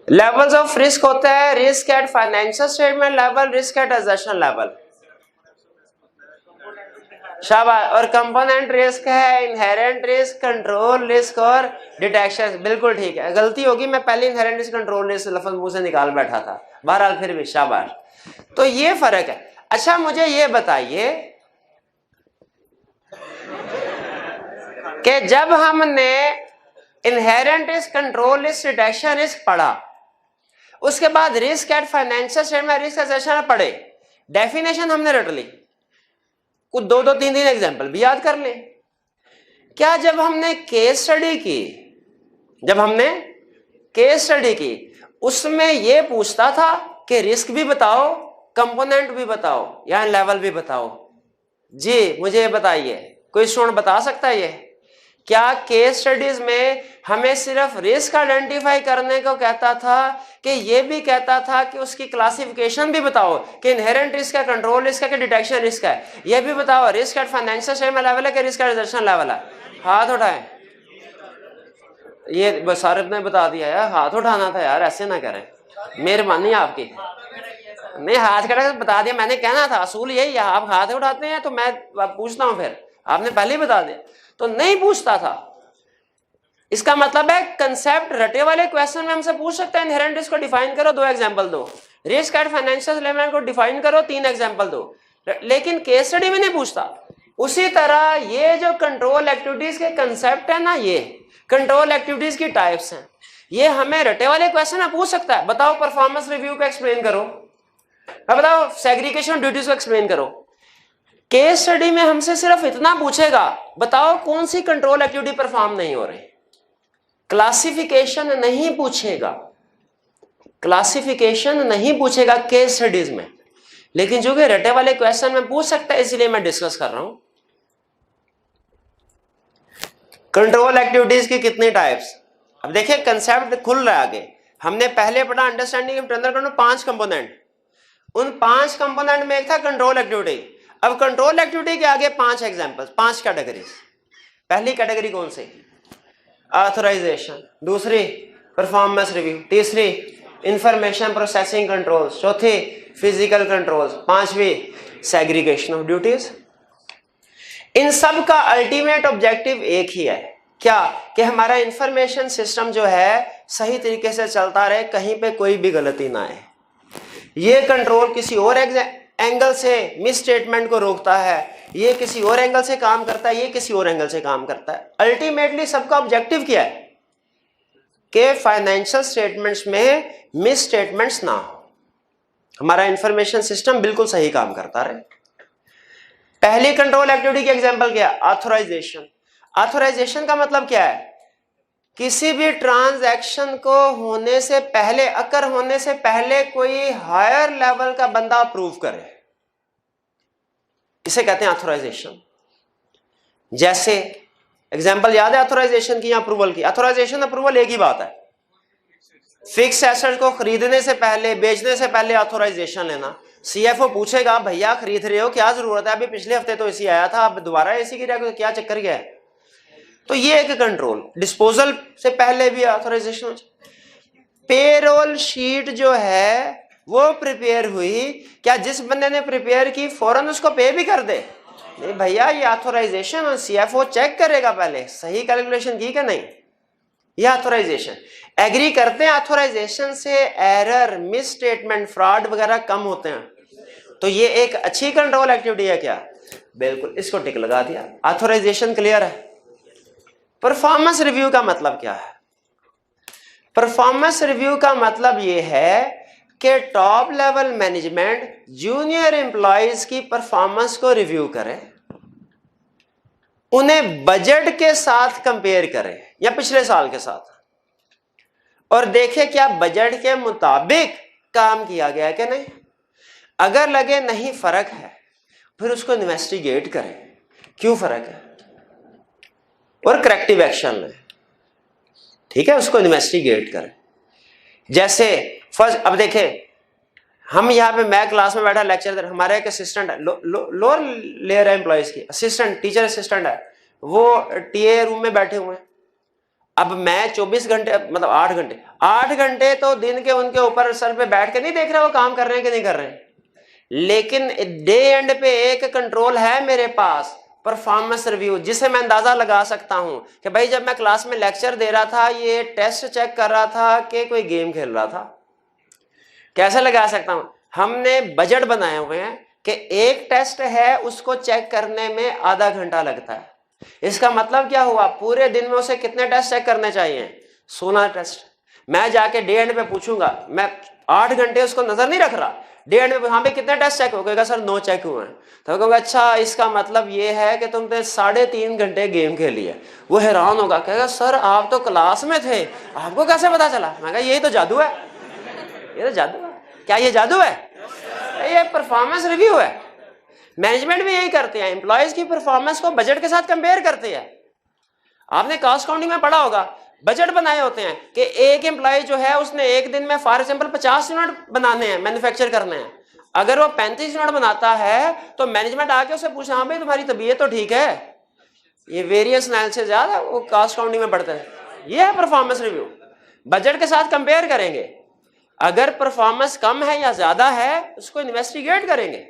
लेवल्स ऑफ रिस्क होता है risk at financial statement level, risk at assertion level. शाबाश। और कंपोनेंट रिस्क है इनहेरेंट रिस्क, कंट्रोल रिस्क और डिटेक्शन। बिल्कुल ठीक है, गलती होगी, मैं पहले इनहेरेंट रिस्क कंट्रोल रिस्क लफ्ज मुंह से निकाल बैठा था, बहरहाल फिर भी शाबाश। तो ये फर्क है। अच्छा, मुझे ये बताइए कि जब हमने inherent risk, control risk, detection risk पढ़ा, उसके बाद risk at financial statement, risk assertion पढ़े, डेफिनेशन हमने रट ली, कुछ 2-3 एग्जांपल भी याद कर ले। क्या जब हमने केस स्टडी की उसमें यह पूछता था कि रिस्क भी बताओ, कंपोनेंट भी बताओ, या लेवल भी बताओ? जी मुझे ये बताइए, कोई स्टूडेंट बता सकता है ये? क्या केस स्टडीज में हमें सिर्फ रिस्क आइडेंटिफाई करने को कहता था कि ये भी कहता था कि उसकी क्लासिफिकेशन भी बताओ कि इनहेरेंट रिस्क है, कंट्रोल रिस्क है कि डिटेक्शन रिस्क है? ये भी बताओ risk at financial statement level है कि रिस्क एट एसेशन लेवल है? हाथ उठाएं। ये बसारत ने बता दिया यार, हाथ उठाना था यार, ऐसे ना करें, मेहरबानी आपकी। नहीं, हाथ खड़ा बता दिया, मैंने कहना था, असूल यही है, आप हाथ उठाते हैं तो मैं पूछता हूं, फिर आपने पहले ही बता दिया तो नहीं पूछता था। इसका मतलब है कंसेप्ट रटे वाले क्वेश्चन में हमसे पूछ सकता है इनहेरेंट रिस्क को डिफाइन करो, 2 एग्जांपल दो, रिस्क एट फाइनेंशियल स्टेटमेंट को डिफाइन करो, 3 एग्जांपल दो, लेकिन केस स्टडी में नहीं पूछता। उसी तरह ये जो कंट्रोल एक्टिविटीज के कंसेप्ट है ना, ये कंट्रोल एक्टिविटीज की टाइप्स हैं, ये हमें रटे वाले क्वेश्चन में पूछ सकता है। बताओ परफॉर्मेंस रिव्यू को एक्सप्लेन करो, बताओ सेग्रीगेशन ड्यूटीज को एक्सप्लेन करो। केस स्टडी में हमसे सिर्फ इतना पूछेगा, बताओ कौन सी कंट्रोल एक्टिविटी परफॉर्म नहीं हो रही। क्लासिफिकेशन नहीं पूछेगा, क्लासिफिकेशन नहीं पूछेगा केस स्टडीज में, लेकिन जो कि रटे वाले क्वेश्चन में पूछ सकता है, इसलिए मैं डिस्कस कर रहा हूं। कंट्रोल एक्टिविटीज की कितनी टाइप्स? अब देखिए कंसेप्ट खुल रहा है आगे। हमने पहले पढ़ा अंडरस्टैंडिंग इंटरनल कंट्रोल, 5 कंपोनेंट, उन 5 कंपोनेंट में एक था कंट्रोल एक्टिविटी। अब कंट्रोल एक्टिविटी के आगे 5 एग्जांपल्स, 5 कैटेगरीज। पहली कैटेगरी कौन सी? ऑथराइजेशन, दूसरी परफॉर्मेंस रिव्यू, तीसरी इंफॉर्मेशन प्रोसेसिंग कंट्रोल्स, चौथी फिजिकल कंट्रोल्स, 5वीं सेग्रीगेशन ऑफ ड्यूटीज। इन सब का अल्टीमेट ऑब्जेक्टिव एक ही है, क्या? कि हमारा इंफॉर्मेशन सिस्टम जो है सही तरीके से चलता रहे, कहीं पे कोई भी गलती ना आए। ये कंट्रोल किसी और एंगल से मिस स्टेटमेंट को रोकता है, ये किसी और एंगल से काम करता है, ये किसी और एंगल से काम करता है। अल्टीमेटली सबका ऑब्जेक्टिव क्या है? कि फाइनेंशियल स्टेटमेंट्स में मिस स्टेटमेंट्स ना हो, हमारा इंफॉर्मेशन सिस्टम बिल्कुल सही काम करता रहे। पहली कंट्रोल एक्टिविटी की एग्जांपल क्या है? ऑथराइजेशन। ऑथराइजेशन का मतलब क्या है? किसी भी ट्रांजैक्शन को होने से पहले, अकर होने से पहले कोई हायर लेवल का बंदा अप्रूव करे, इसे कहते हैं ऑथराइजेशन। जैसे एग्जांपल याद है ऑथराइजेशन की या अप्रूवल की? ऑथराइजेशन अप्रूवल एक ही बात है। फिक्स एसेट को खरीदने से पहले, बेचने से पहले ऑथराइजेशन लेना। सीएफओ पूछेगा, भैया खरीद रहे हो, क्या जरूरत है? अभी पिछले हफ्ते तो एसी आया था, अब दोबारा एसी गिरा, क्या चक्कर क्या है? तो ये एक कंट्रोल। डिस्पोजल से पहले भी ऑथराइजेशन। पेरोल शीट जो है वो प्रिपेयर हुई, क्या जिस बंदे ने प्रिपेयर की फौरन उसको पे भी कर दे? नहीं भैया, ये ऑथोराइजेशन सीएफओ चेक करेगा पहले सही कैलकुलेशन की कि नहीं। ये ऑथोराइजेशन एग्री करते हैं, ऑथोराइजेशन से एरर, मिस स्टेटमेंट, फ्रॉड वगैरह कम होते हैं। तो ये एक अच्छी कंट्रोल एक्टिविटी है क्या? बिल्कुल, इसको टिक लगा दिया। ऑथोराइजेशन क्लियर है। परफॉर्मेंस रिव्यू का मतलब क्या है? परफॉर्मेंस रिव्यू का मतलब ये है कि top level management junior employees की परफॉर्मेंस को रिव्यू करे, उन्हें बजट के साथ कंपेयर करे या पिछले साल के साथ, और देखे क्या बजट के मुताबिक काम किया गया कि नहीं। अगर लगे नहीं फर्क है, फिर उसको इन्वेस्टिगेट करें क्यों फर्क है और करेक्टिव एक्शन लें। ठीक है, उसको इन्वेस्टिगेट करें। जैसे फर्स्ट, अब देखें, हम यहाँ पे, मैं क्लास में बैठा लेक्चर दे, हमारे एक असिस्टेंट है, लोअर लेयर है एम्प्लॉयज की, असिस्टेंट, टीचर असिस्टेंट है, वो टीए रूम में बैठे हुए हैं। अब मैं 24 घंटे, मतलब 8 घंटे तो दिन के उनके ऊपर सर पे बैठ के नहीं देख रहा वो काम कर रहे हैं कि नहीं कर रहे हैं, लेकिन डे एंड पे एक कंट्रोल है मेरे पास, परफॉर्मेंस रिव्यू, जिसे मैं अंदाजा लगा सकता हूं कि भाई जब मैं क्लास में लेक्चर दे रहा था ये टेस्ट चेक कर रहा था कि कोई गेम खेल रहा था। कैसे लगा सकता हूं? हमने बजट बनाए हुए हैं कि एक टेस्ट है उसको चेक करने में आधा घंटा लगता है। इसका मतलब क्या हुआ? पूरे दिन में उसे कितने टेस्ट चेक करने चाहिए? 16 टेस्ट। मैं जाके डे एंड पे पूछूंगा, मैं 8 घंटे उसको नजर नहीं रख रहा, डे एंड पे, हाँ भाई कितने टेस्ट चेक हो? कहेगा सर 9 चेक हुए हैं। तो कहूँगा अच्छा, इसका मतलब ये है कि तुमने 3.5 घंटे गेम खेली है। वो हैरान होगा, कहेगा सर आप तो क्लास में थे, आपको कैसे पता चला? मैं कहा यही तो जादू है, ये तो जादू है। क्या ये जादू है? ये परफॉर्मेंस रिव्यू है। मैनेजमेंट भी यही करते हैं, एम्प्लॉयज की परफॉर्मेंस को बजट के साथ कंपेयर करते हैं। आपने कॉस्ट काउंटिंग में पढ़ा होगा, बजट बनाए होते हैं कि एक एम्प्लॉय जो है उसने एक दिन में फॉर एग्जांपल 50 यूनिट बनाने हैं, मैन्युफैक्चर करने हैं। अगर वो 35 यूनिट बनाता है तो मैनेजमेंट आके उससे पूछे, हाँ भाई तुम्हारी तबीयत तो ठीक है, ये वेरियंस एनालिसिस ज्यादा वो कॉस्ट काउंटिंग में पढ़ते हैं। ये है परफॉर्मेंस रिव्यू, बजट के साथ कंपेयर करेंगे। अगर परफॉर्मेंस कम है या ज्यादा है उसको इन्वेस्टिगेट करेंगे।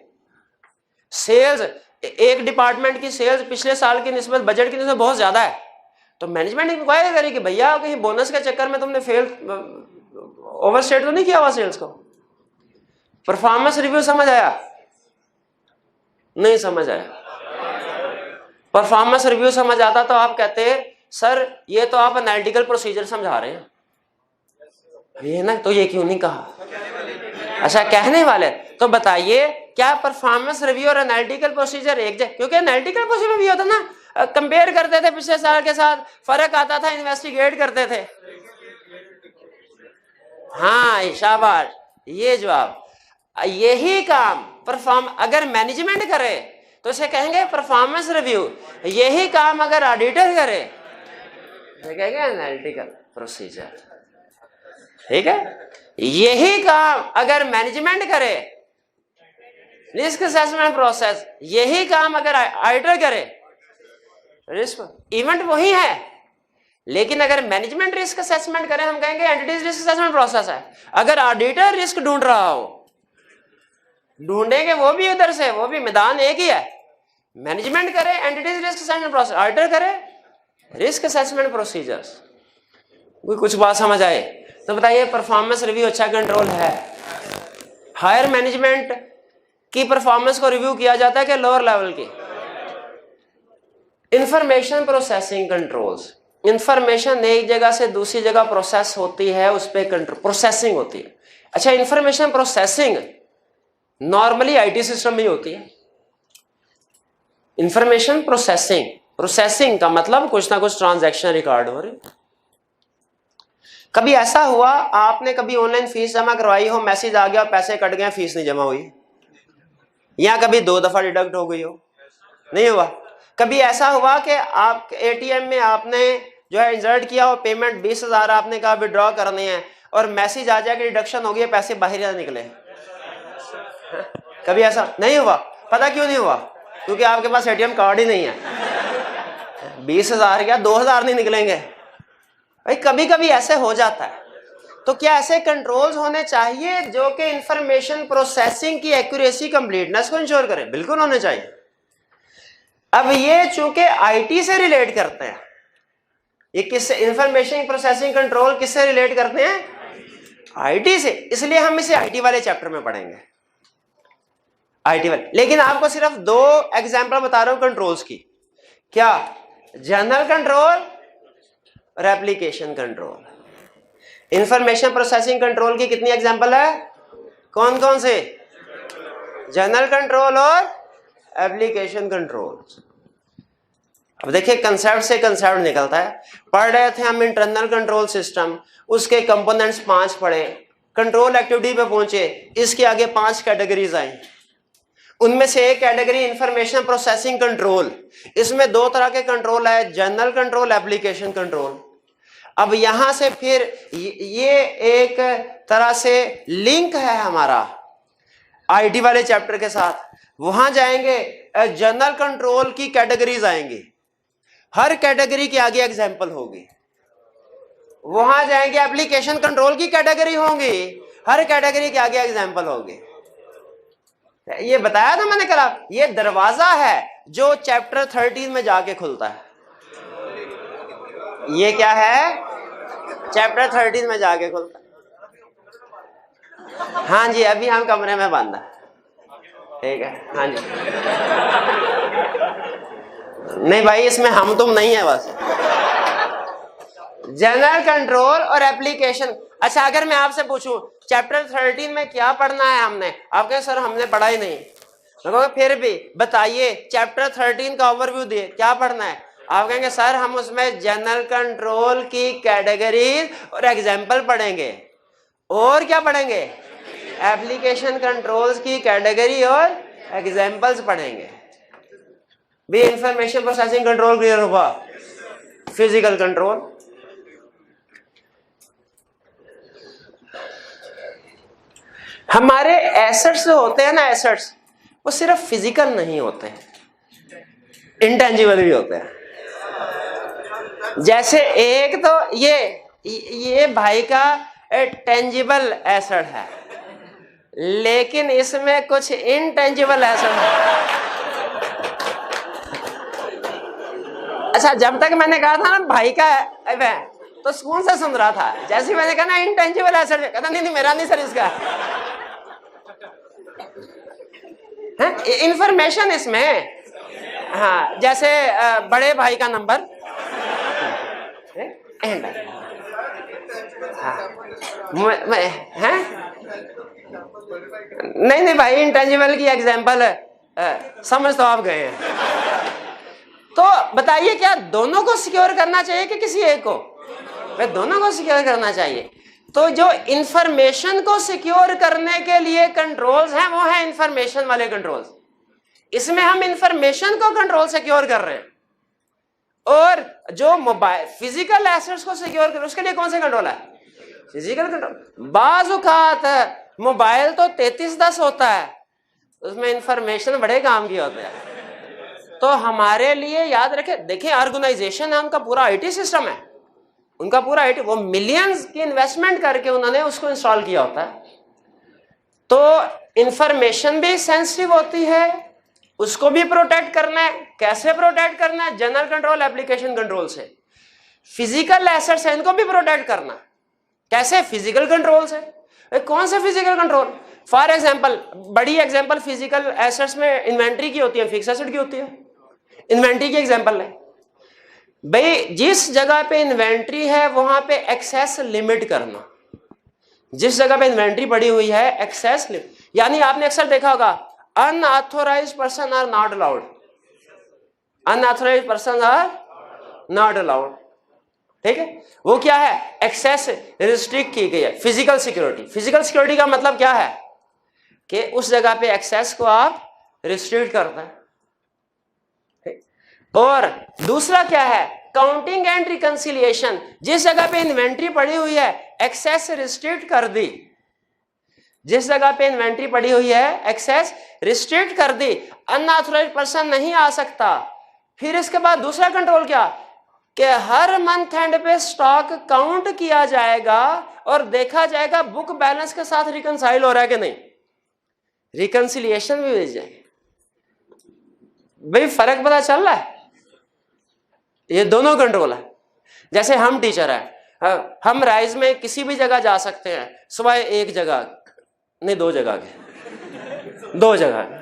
सेल्स, एक डिपार्टमेंट की सेल्स पिछले साल की निस्बत बजट की निस्बत बहुत ज्यादा है, तो मैनेजमेंट इंक्वायरी करेगी कि भैया कहीं बोनस के चक्कर में तुमने फेल, ओवरस्टेट तो नहीं किया हुआ सेल्स को। परफॉर्मेंस रिव्यू समझ आया? नहीं समझ आया? परफॉर्मेंस रिव्यू समझ आता तो आप कहते सर ये तो आप एनालिटिकल प्रोसीजर समझा रहे हैं, ये ना, तो ये क्यों नहीं कहा? अच्छा कहने वाले, तो बताइए क्या परफॉर्मेंस रिव्यू और एनालिटिकल प्रोसीजर एक जगह? क्योंकि एनालिटिकल प्रोसीजर भी होता ना, कंपेयर करते थे पिछले साल के साथ, फर्क आता था, इन्वेस्टिगेट करते थे। हाँ शाबाश, ये जवाब। यही काम अगर मैनेजमेंट करे तो इसे कहेंगे परफॉर्मेंस रिव्यू। यही काम अगर ऑडिटर करे तो कहेंगे एनालिटिकल प्रोसीजर। ठीक है, यही काम अगर मैनेजमेंट करे, रिस्क असेसमेंट प्रोसेस, यही काम अगर ऑडिटर करे, रिस्क इवेंट वही है, लेकिन अगर मैनेजमेंट रिस्क असेसमेंट करे हम कहेंगे एंटिटीज रिस्क असेसमेंट प्रोसेस है। अगर ऑडिटर रिस्क ढूंढ रहा हो, ढूंढेंगे वो भी उधर से, वो भी मैदान एक ही है। मैनेजमेंट करे entities risk assessment process, auditor करे रिस्क असेसमेंट प्रोसीजर्स। कुछ बात समझ आए तो बताइए, परफॉर्मेंस रिव्यू अच्छा कंट्रोल है? हायर मैनेजमेंट की परफॉर्मेंस को रिव्यू किया जाता है कि लोअर लेवल की? इंफॉर्मेशन प्रोसेसिंग कंट्रोल्स, इंफॉर्मेशन एक जगह से दूसरी जगह प्रोसेस होती है, उस पर कंट्रोल, प्रोसेसिंग होती है। अच्छा, information processing normally IT system में होती है। इंफॉर्मेशन प्रोसेसिंग, प्रोसेसिंग का मतलब कुछ ना कुछ ट्रांजैक्शन रिकॉर्ड हो रही। कभी ऐसा हुआ आपने कभी ऑनलाइन फीस जमा करवाई हो, मैसेज आ गया, पैसे कट गए, फीस नहीं जमा हुई, या कभी 2 दफा डिडक्ट हो गई हो? नहीं हुआ। कभी ऐसा हुआ कि आप एटीएम में आपने जो है इंसर्ट किया हो पेमेंट 20,000 आपने कहा विड्रॉ करने हैं और मैसेज आ जाए कि डिडक्शन हो गया, पैसे बाहर ना निकले? कभी ऐसा नहीं हुआ? पता क्यों नहीं हुआ? क्योंकि आपके पास एटीएम कार्ड ही नहीं है। 20,000 क्या 2,000 नहीं निकलेंगे भाई, कभी कभी ऐसे हो जाता है। तो क्या ऐसे कंट्रोल्स होने चाहिए जो कि इंफॉर्मेशन प्रोसेसिंग की एक्यूरेसी कंप्लीटनेस को इंश्योर करें? बिल्कुल होने चाहिए। अब ये चूंकि आईटी से रिलेट करते हैं, ये किससे, इंफॉर्मेशन प्रोसेसिंग कंट्रोल किससे रिलेट करते हैं? आईटी से, इसलिए हम इसे आईटी वाले चैप्टर में पढ़ेंगे, आईटी वाले। लेकिन आपको सिर्फ 2 एग्जांपल बता रहा हूं कंट्रोल्स की। क्या? जनरल कंट्रोल और application control. Information processing control की कितनी एग्जांपल है? कौन कौन से? जनरल कंट्रोल और एप्लीकेशन कंट्रोल। अब देखिए कंसेप्ट से कंसेप्ट निकलता है। पढ़ रहे थे हम इंटरनल कंट्रोल सिस्टम, उसके कंपोनेंट्स 5 पढ़े, कंट्रोल एक्टिविटी पे पहुंचे, इसके आगे 5 कैटेगरीज आई। उनमें से एक कैटेगरी इंफॉर्मेशन प्रोसेसिंग कंट्रोल। इसमें 2 तरह के कंट्रोल है, जनरल कंट्रोल, एप्लीकेशन कंट्रोल। अब यहां से फिर ये एक तरह से लिंक है हमारा आईटी वाले चैप्टर के साथ। वहां जाएंगे, जनरल कंट्रोल की कैटेगरीज आएंगी, हर कैटेगरी के आगे एग्जाम्पल होगी। वहां जाएंगे, एप्लीकेशन कंट्रोल की कैटेगरी होंगी, हर कैटेगरी के आगे एग्जाम्पल होगी। ये बताया था मैंने कल, ये दरवाजा है जो चैप्टर 13 में जाके खुलता है। ये क्या है? चैप्टर 13 में जाके खुलता है। हाँ जी, अभी हम कमरे में बंद है, ठीक है। हाँ जी, नहीं भाई, इसमें हम तुम नहीं है बस। जनरल कंट्रोल और एप्लीकेशन। अच्छा, अगर मैं आपसे पूछूं चैप्टर 13 में क्या पढ़ना है हमने, आप कहें सर हमने पढ़ा ही नहीं। मैं फिर भी बताइए, चैप्टर 13 का ओवरव्यू दिए, क्या पढ़ना है? आप कहेंगे सर हम उसमें जनरल कंट्रोल की कैटेगरीज और एग्जाम्पल पढ़ेंगे। और क्या पढ़ेंगे? एप्लीकेशन कंट्रोल्स की कैटेगरी और एग्जाम्पल्स पढ़ेंगे। भी इंफॉर्मेशन प्रोसेसिंग कंट्रोल क्लियर हुआ। फिजिकल कंट्रोल, हमारे एसेट्स जो होते हैं ना, एसेट्स वो सिर्फ फिजिकल नहीं होते हैं, इंटेंजिबल भी होते हैं। जैसे एक तो ये भाई का टेंजिबल एसेट है, लेकिन इसमें कुछ इनटेंजिबल एसेट है। अच्छा, जब तक मैंने कहा था ना भाई का है, तो सुकून से सुन रहा था। जैसे मैंने कहा ना इनटेंजिबल एसेट, कहता नहीं मेरा नहीं सर, इसका है इंफॉर्मेशन इसमें। हाँ, जैसे बड़े भाई का नंबर एंड है, नहीं भाई, इंटेंजिबल की एग्जांपल समझ तो आप गए हैं। तो बताइए, क्या दोनों को सिक्योर करना चाहिए कि किसी एक को? वे दोनों को सिक्योर करना चाहिए। तो जो इंफॉर्मेशन को सिक्योर करने के लिए कंट्रोल्स हैं, वो है इंफॉर्मेशन वाले कंट्रोल्स। इसमें हम इंफॉर्मेशन को कंट्रोल सिक्योर कर रहे हैं। और जो मोबाइल फिजिकल एसेट्स को सिक्योर कर, उसके लिए कौन से कंट्रोल है? Physical control. बाज़ औक़ात मोबाइल तो 3310 होता है, उसमें इंफॉर्मेशन बड़े काम की होते हैं। तो हमारे लिए याद रखें, देखिए ऑर्गेनाइजेशन है, उनका पूरा आईटी सिस्टम है, उनका पूरा आईटी, वो मिलियंस की इन्वेस्टमेंट करके उन्होंने उसको इंस्टॉल किया होता है। तो इंफॉर्मेशन भी सेंसिटिव होती है, उसको भी प्रोटेक्ट करना है। कैसे प्रोटेक्ट करना है? जनरल कंट्रोल, एप्लीकेशन कंट्रोल से। फिजिकल एसेट्स है, इनको भी प्रोटेक्ट करना। कैसे? फिजिकल कंट्रोल से। कौन से फिजिकल कंट्रोल? फॉर एग्जाम्पल, बड़ी एग्जाम्पल फिजिकल एसेट्स में इन्वेंट्री की होती है, फिक्स एसेट की होती है। इन्वेंट्री की एग्जाम्पल है भाई, जिस जगह पे इन्वेंट्री है वहां पे एक्सेस लिमिट करना। जिस जगह पे इन्वेंट्री पड़ी हुई है, एक्सेस लिमिट, यानी आपने अक्सर देखा होगा unauthorised person are not allowed, unauthorised person are not allowed. ठीक है, वो क्या है? एक्सेस रिस्ट्रिक्ट की गई है। फिजिकल सिक्योरिटी, फिजिकल सिक्योरिटी का मतलब क्या है कि उस जगह पे एक्सेस को आप रिस्ट्रिक्ट करते हैं। और दूसरा क्या है? Counting and reconciliation. जिस जगह पे इन्वेंट्री पड़ी हुई है, एक्सेस रिस्ट्रिक्ट कर दी। जिस जगह पे इन्वेंट्री पड़ी हुई है, एक्सेस रिस्ट्रिक्ट कर दी, अनऑथोराइज्ड पर्सन नहीं आ सकता। फिर इसके बाद दूसरा कंट्रोल क्या? कि हर मंथ एंड पे स्टॉक काउंट किया जाएगा और देखा जाएगा बुक बैलेंस के साथ रिकंसाइल हो रहा है कि नहीं, रिकंसिलिएशन भी भेज जाएंगे। भाई फर्क पता चल रहा है, ये दोनों कंट्रोल है। जैसे हम टीचर है, हम राइज में किसी भी जगह जा सकते हैं, सुबह एक जगह नहीं दो जगह के, दो जगह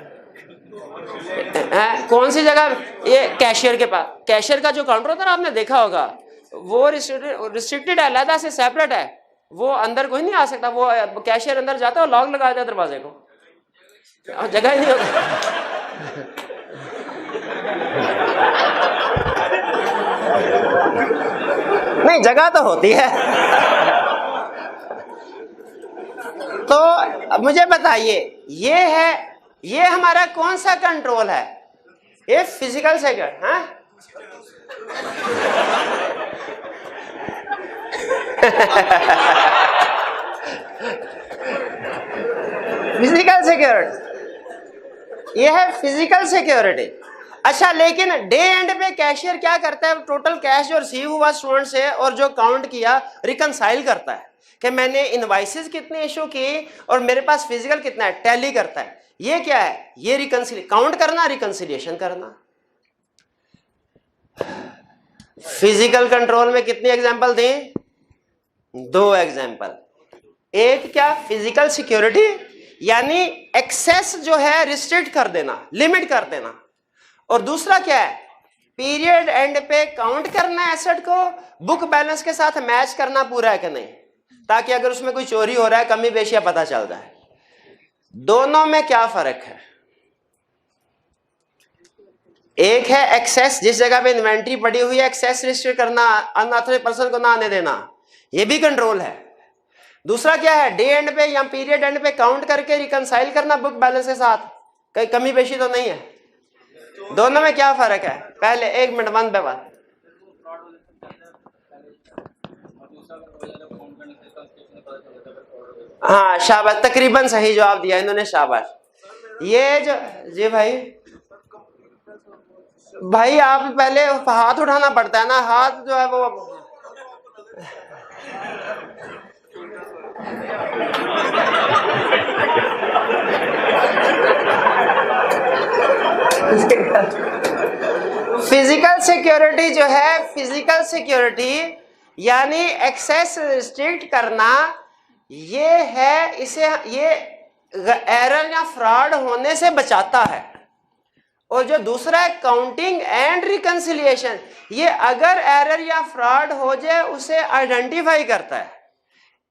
कौन सी जगह, ये कैशियर के पास, कैशियर का जो काउंटर होता है आपने देखा होगा, वो रिस्ट्रिक्टेड है, अलग से सेपरेट है, वो अंदर कोई नहीं आ सकता, वो कैशियर अंदर जाता है और लॉक लगा देता है दरवाजे को, जगह ही नहीं होती। नहीं जगह तो होती है। तो मुझे बताइए ये हमारा कौन सा कंट्रोल है, ये फिजिकल सिक्योरिटी, हाँ फिजिकल सिक्योरिटी, ये है फिजिकल सिक्योरिटी। अच्छा लेकिन डे एंड पे कैशियर क्या करता है, टोटल कैश जो रिसीव हुआ स्टूडेंट से और जो काउंट किया रिकंसाइल करता है कि मैंने इनवाइसेस कितने इशू की और मेरे पास फिजिकल कितना है, टैली करता है। ये क्या है, ये रिकंसिलिएशन, काउंट करना, रिकंसिलिएशन करना। फिजिकल कंट्रोल में कितनी एग्जांपल दें, दो एग्जांपल। एक क्या, फिजिकल सिक्योरिटी यानी एक्सेस जो है रिस्ट्रिक्ट कर देना, लिमिट कर देना, और दूसरा क्या है, पीरियड एंड पे काउंट करना है एसेट को, बुक बैलेंस के साथ मैच करना पूरा है कि नहीं, ताकि अगर उसमें कोई चोरी हो रहा है, कमी बेशिया पता चल रहा है। दोनों में क्या फर्क है, एक है एक्सेस, जिस जगह पे इन्वेंट्री पड़ी हुई है एक्सेस रिस्ट्रिक्ट करना, अनऑथराइज्ड पर्सन को ना आने देना, ये भी कंट्रोल है। दूसरा क्या है, डे एंड पे या पीरियड एंड पे काउंट करके रिकंसाइल करना बुक बैलेंस के साथ, कहीं कमी पेशी तो नहीं है। दोनों में क्या फर्क है, पहले एक मिनट वन पे वन। हाँ शाबाश, तकरीबन सही जवाब दिया इन्होंने, शाबाश। ये जो जी भाई आप पहले हाथ उठाना पड़ता है ना, हाथ जो है वो फिजिकल सिक्योरिटी जो है, फिजिकल सिक्योरिटी यानी एक्सेस रिस्ट्रिक्ट करना, ये है, इसे ये एरर या फ्रॉड होने से बचाता है। और जो दूसरा है काउंटिंग एंड रिकंसिलिएशन, ये अगर एरर या फ्रॉड हो जाए उसे आइडेंटिफाई करता है।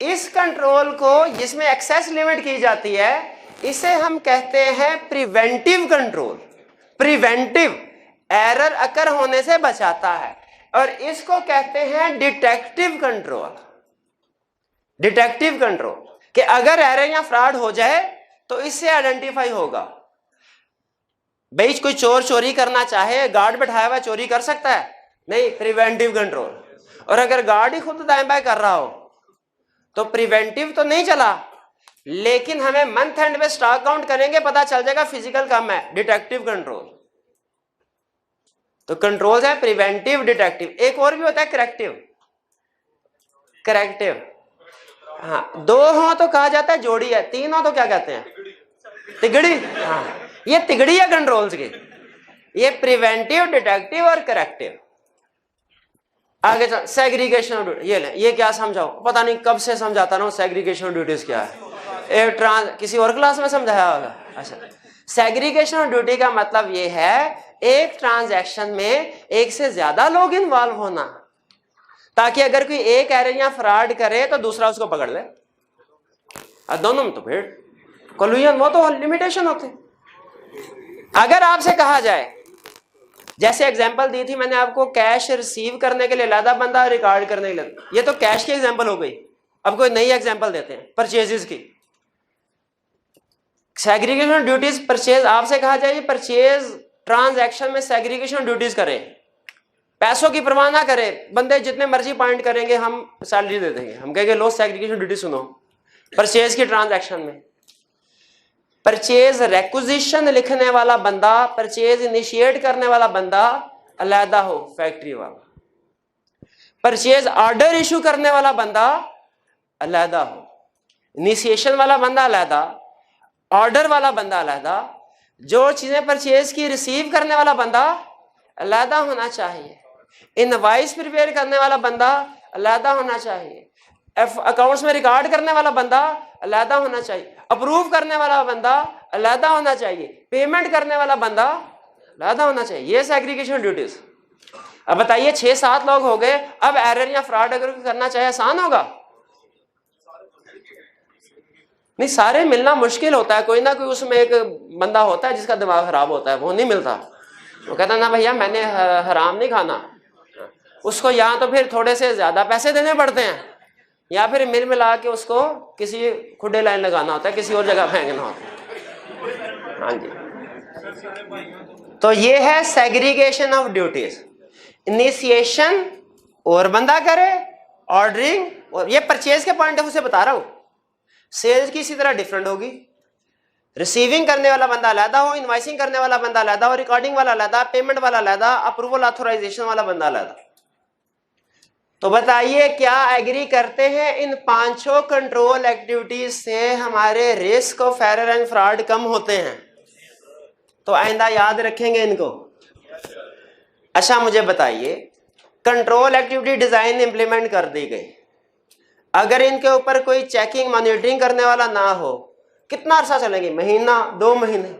इस कंट्रोल को जिसमें एक्सेस लिमिट की जाती है, इसे हम कहते हैं प्रिवेंटिव कंट्रोल। प्रिवेंटिव, एरर अकर होने से बचाता है। और इसको कहते हैं डिटेक्टिव कंट्रोल। डिटेक्टिव कंट्रोल कि अगर एरर या फ्रॉड हो जाए तो इससे आइडेंटिफाई होगा। भाई कोई चोर चोरी करना चाहे, गार्ड बैठाया हुआ चोरी कर सकता है? नहीं, प्रिवेंटिव कंट्रोल। और अगर गार्ड ही खुद दाएं बाएं कर रहा हो तो प्रिवेंटिव तो नहीं चला, लेकिन हमें मंथ एंड में स्टॉक काउंट करेंगे पता चल जाएगा फिजिकल कम है, डिटेक्टिव कंट्रोल। तो कंट्रोल है प्रिवेंटिव, डिटेक्टिव। एक और भी होता है करेक्टिव। करेक्टिव, हाँ, दो हो तो कहा जाता है जोड़ी है, तीन हो तो क्या कहते हैं? तिगड़ी। हाँ, ये तिगड़ी है कंट्रोल्स की, ये प्रिवेंटिव, डिटेक्टिव और करेक्टिव। आगे चल, सेग्रीगेशन ऑफ ड्यूटी, ये ले, ये क्या समझाओ, पता नहीं कब से समझाता रहा हूं सेग्रीगेशन ऑफ ड्यूटीज क्या है। किसी और क्लास में समझाया होगा। अच्छा, सेग्रीगेशन ऑफ ड्यूटी का मतलब ये है एक ट्रांजैक्शन में एक से ज्यादा लोग इन्वॉल्व होना, ताकि अगर कोई एक एरर या फ्रॉड करे तो दूसरा उसको पकड़ ले। दोनों में तो फिर कोलिजन, वो तो लिमिटेशन होती। अगर आपसे कहा जाए, जैसे एग्जांपल दी थी मैंने आपको, कैश रिसीव करने के लिए लादा बंदा, रिकॉर्ड करने के लिए, ये तो कैश की एग्जांपल हो गई। अब कोई नई एग्जांपल देते हैं परचेजेस की। सेग्रीगेशन ड्यूटीज, परचेज, आपसे कहा जाए परचेज ट्रांजैक्शन में सेग्रीगेशन ड्यूटीज करें, पैसों की परवाह ना करें, बंदे जितने मर्जी पॉइंट करेंगे हम सैलरी दे देंगे, हम कहेंगे लो सेग्रीगेशन ड्यूटी सुनो। परचेज की ट्रांजैक्शन में परचेज रेक्विजिशन लिखने वाला बंदा, परचेज इनिशिएट करने वाला बंदा अलहदा हो, फैक्ट्री वाला। परचेज ऑर्डर इशू करने वाला बंदा अलहदा हो, इनिशिएशन वाला बंदा अलहदा, ऑर्डर वाला बंदा अलहदा, जो चीजें परचेज की रिसीव करने वाला बंदा अलहदा होना चाहिए, इनवाइस प्रिपेयर करने वाला बंदा अलहदा होना चाहिए, अकाउंट्स में रिकॉर्ड करने वाला बंदा अलहदा होना चाहिए, अप्रूव करने वाला बंदा अलहदा होना चाहिए, पेमेंट करने वाला बंदा अलहदा होना चाहिए। ये सेग्रीगेशन ड्यूटीज। अब बताइए 6-7 लोग हो गए, अब एरर या फ्रॉड अगर करना चाहे आसान होगा? नहीं, सारे मिलना मुश्किल होता है। कोई ना कोई उसमें एक बंदा होता है जिसका दिमाग खराब होता है, वो नहीं मिलता। वो कहता ना भैया मैंने हराम नहीं खाना, उसको या तो फिर थोड़े से ज्यादा पैसे देने पड़ते हैं या फिर मिल मिला के उसको किसी खुडे लाइन लगाना होता है, किसी और जगह फेंकना होता है। हाँ जी, तो ये है सेग्रीगेशन ऑफ ड्यूटीज। इनिशिएशन और बंदा करे, ऑर्डरिंग, और ये परचेज के पॉइंट ऑफ व्यू से बता रहा हूं। सेल्स की इसी तरह डिफरेंट होगी, रिसीविंग करने वाला बंदा अलहदा हो, इनवाइसिंग करने वाला बंदा अलहदा हो, रिकॉर्डिंग वाला अलहदा, पेमेंट वाला अलहदा, अप्रूवल ऑथराइजेशन वाला बंदा अलहदा। तो बताइए क्या एग्री करते हैं इन 5 कंट्रोल एक्टिविटीज से हमारे risk of error and fraud कम होते हैं? तो आइंदा याद रखेंगे इनको। अच्छा मुझे बताइए, कंट्रोल एक्टिविटी डिजाइन इंप्लीमेंट कर दी गई, अगर इनके ऊपर कोई चेकिंग मॉनिटरिंग करने वाला ना हो, कितना अरसा चलेंगे? महीना, 2 महीने।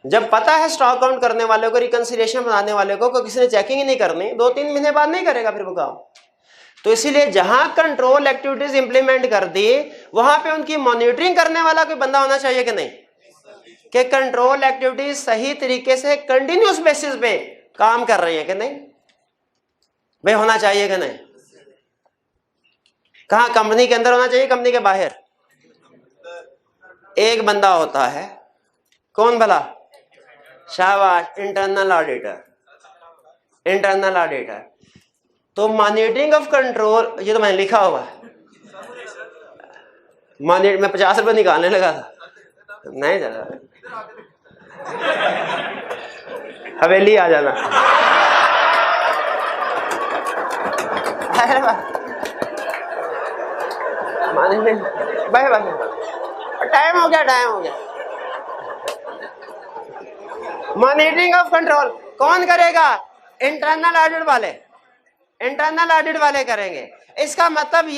जब पता है स्टॉक काउंट करने वाले को, रिकंसिलिएशन बनाने वाले को किसी ने चेकिंग ही नहीं करनी, 2-3 महीने बाद नहीं करेगा फिर वो काम। तो इसीलिए जहां कंट्रोल एक्टिविटीज इंप्लीमेंट कर दी, वहां पे उनकी मॉनिटरिंग करने वाला कोई बंदा होना चाहिए कि नहीं, कि कंट्रोल एक्टिविटीज सही तरीके से कंटिन्यूस बेसिस पे काम कर रही है कि नहीं भाई, होना चाहिए कि नहीं? कहां? कंपनी के अंदर होना चाहिए, कंपनी के बाहर? एक बंदा होता है, कौन भला? शाबाश, इंटरनल ऑडिटर। Internal auditor. तो मॉनिटरिंग ऑफ कंट्रोल, ये तो मैंने लिखा हुआ है, मैं 50 रुपए निकालने लगा था, नहीं जरा हवेली आ जाना। भाई टाइम हो गया, टाइम हो गया। मॉनिटरिंग ऑफ कंट्रोल कौन करेगा? इंटरनल ऑडिट वाले, इंटरनल ऑडिट वाले करेंगे। इसका मतलब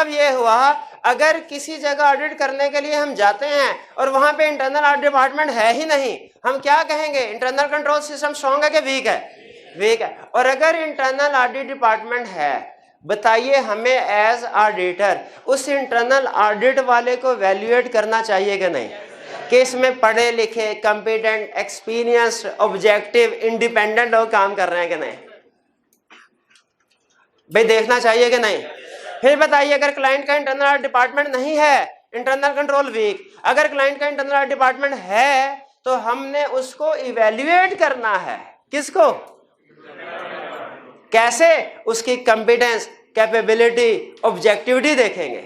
ये हुआ अगर किसी जगह ऑडिट करने के लिए हम जाते हैं और वहां पे इंटरनल ऑडिट डिपार्टमेंट है ही नहीं, हम क्या कहेंगे? इंटरनल कंट्रोल सिस्टम स्ट्रॉन्ग है कि वीक है? वीक है। और अगर इंटरनल ऑडिट डिपार्टमेंट है, बताइए हमें एज ऑडिटर उस इंटरनल ऑडिट वाले को वैल्यूएट करना चाहिए कि नहीं, कि इसमें पढ़े लिखे, कॉम्पिटेंट, एक्सपीरियंस, ऑब्जेक्टिव, इंडिपेंडेंट लोग काम कर रहे हैं कि नहीं? भाई देखना चाहिए कि नहीं? फिर बताइए अगर क्लाइंट का इंटरनल डिपार्टमेंट नहीं है, इंटरनल कंट्रोल वीक, अगर क्लाइंट का इंटरनल डिपार्टमेंट है तो हमने उसको इवेल्युएट करना है। किसको? कैसे? उसकी कॉम्पिटेंस, कैपेबिलिटी, ऑब्जेक्टिविटी देखेंगे,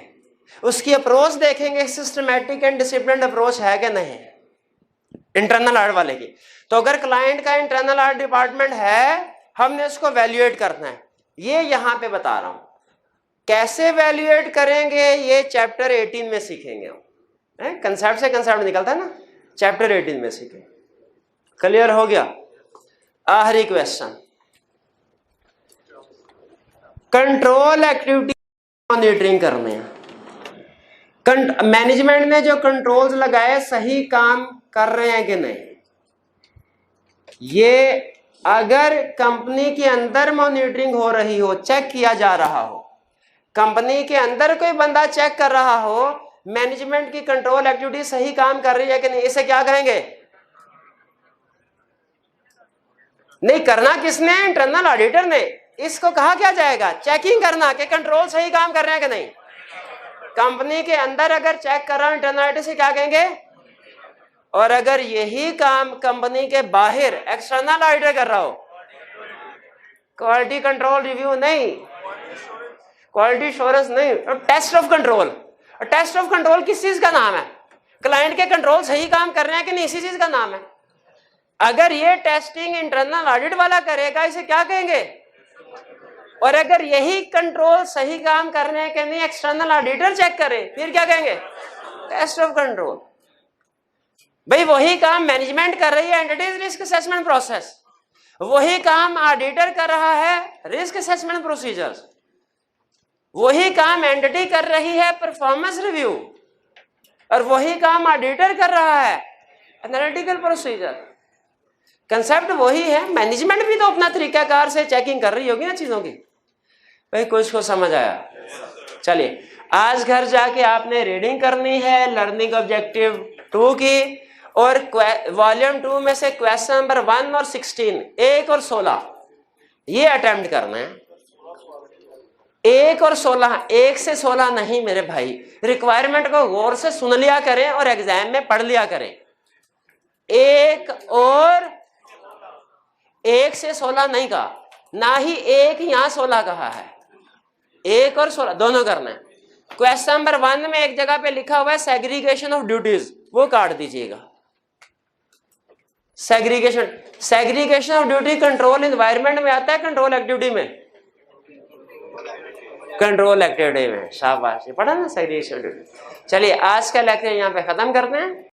उसकी अप्रोच देखेंगे, सिस्टमैटिक एंड डिसिप्लिन्ड अप्रोच है कि नहीं इंटरनल ऑडिट वाले की। तो अगर क्लाइंट का इंटरनल ऑडिट डिपार्टमेंट है, हमने उसको वैल्यूएट करना है। ये यहां पे बता रहा हूं, कैसे वैल्यूएट करेंगे ये चैप्टर 18 में सीखेंगे हम। कंसेप्ट से कंसेप्ट निकलता है ना, चैप्टर 18 में सीखेंगे। क्लियर हो गया? आखिरी क्वेश्चन, कंट्रोल एक्टिविटी मॉनिटरिंग करने हैं। मैनेजमेंट ने जो कंट्रोल्स लगाए सही काम कर रहे हैं कि नहीं, ये अगर कंपनी के अंदर मॉनिटरिंग हो रही हो, चेक किया जा रहा हो, कंपनी के अंदर कोई बंदा चेक कर रहा हो मैनेजमेंट की कंट्रोल एक्टिविटी सही काम कर रही है कि नहीं, इसे क्या कहेंगे? नहीं, करना किसने? इंटरनल ऑडिटर ने। इसको कहा क्या जाएगा? चेकिंग करना कि कंट्रोल सही काम कर रहे हैं कि नहीं। कंपनी के अंदर अगर चेक कर रहा हूं इंटरनल ऑडिटर से क्या कहेंगे? और अगर यही काम कंपनी के बाहर एक्सटर्नल ऑडिटर कर रहा हो, क्वालिटी कंट्रोल रिव्यू नहीं, क्वालिटी एश्योरेंस नहीं, test of control. Test of control किस चीज का नाम है? क्लाइंट के कंट्रोल सही काम कर रहे हैं कि नहीं, इसी चीज का नाम है। अगर ये टेस्टिंग इंटरनल ऑडिट वाला करेगा, इसे क्या कहेंगे? और अगर यही कंट्रोल सही काम कर रहे हैं कि नहीं, एक्सटर्नल ऑडिटर चेक करे, फिर क्या कहेंगे? Test of control. भाई वही काम मैनेजमेंट कर रही है, एंटिटीज रिस्क असेसमेंट प्रोसेस, वही काम ऑडिटर कर रहा है, रिस्क असेसमेंट प्रोसीजर्स, वही काम एंटिटी कर रही है, परफॉर्मेंस रिव्यू, और वही काम ऑडिटर कर रहा है, एनालिटिकल प्रोसीजर। कंसेप्ट वही है, मैनेजमेंट भी तो अपना तरीकाकार से चेकिंग कर रही होगी ना चीजों की। भाई कुछ को समझ आया? चलिए आज घर जाके आपने रीडिंग करनी है लर्निंग ऑब्जेक्टिव 2 की, और वॉल्यूम 2 में से क्वेश्चन नंबर 1 और 16, 1 और 16 ये अटेम्प्ट करना है। 1 और 16, 1 से 16 नहीं मेरे भाई, रिक्वायरमेंट को गौर से सुन लिया करें और एग्जाम में पढ़ लिया करें। 1 और 1 से 16 नहीं कहा, ना ही 1 यहां 16 कहा है, 1 और 16 दोनों करना है। क्वेश्चन नंबर 1 में एक जगह पे लिखा हुआ है सेग्रीगेशन ऑफ ड्यूटीज, वो काट दीजिएगा। Segregation of duty control environment में आता है, कंट्रोल एक्टिविटी में, कंट्रोल एक्टिविटी में, शाबाश, पढ़ा ना सेग्रीगेशन ड्यूटी। चलिए आज का लेक्चर यहाँ पे खत्म करते हैं।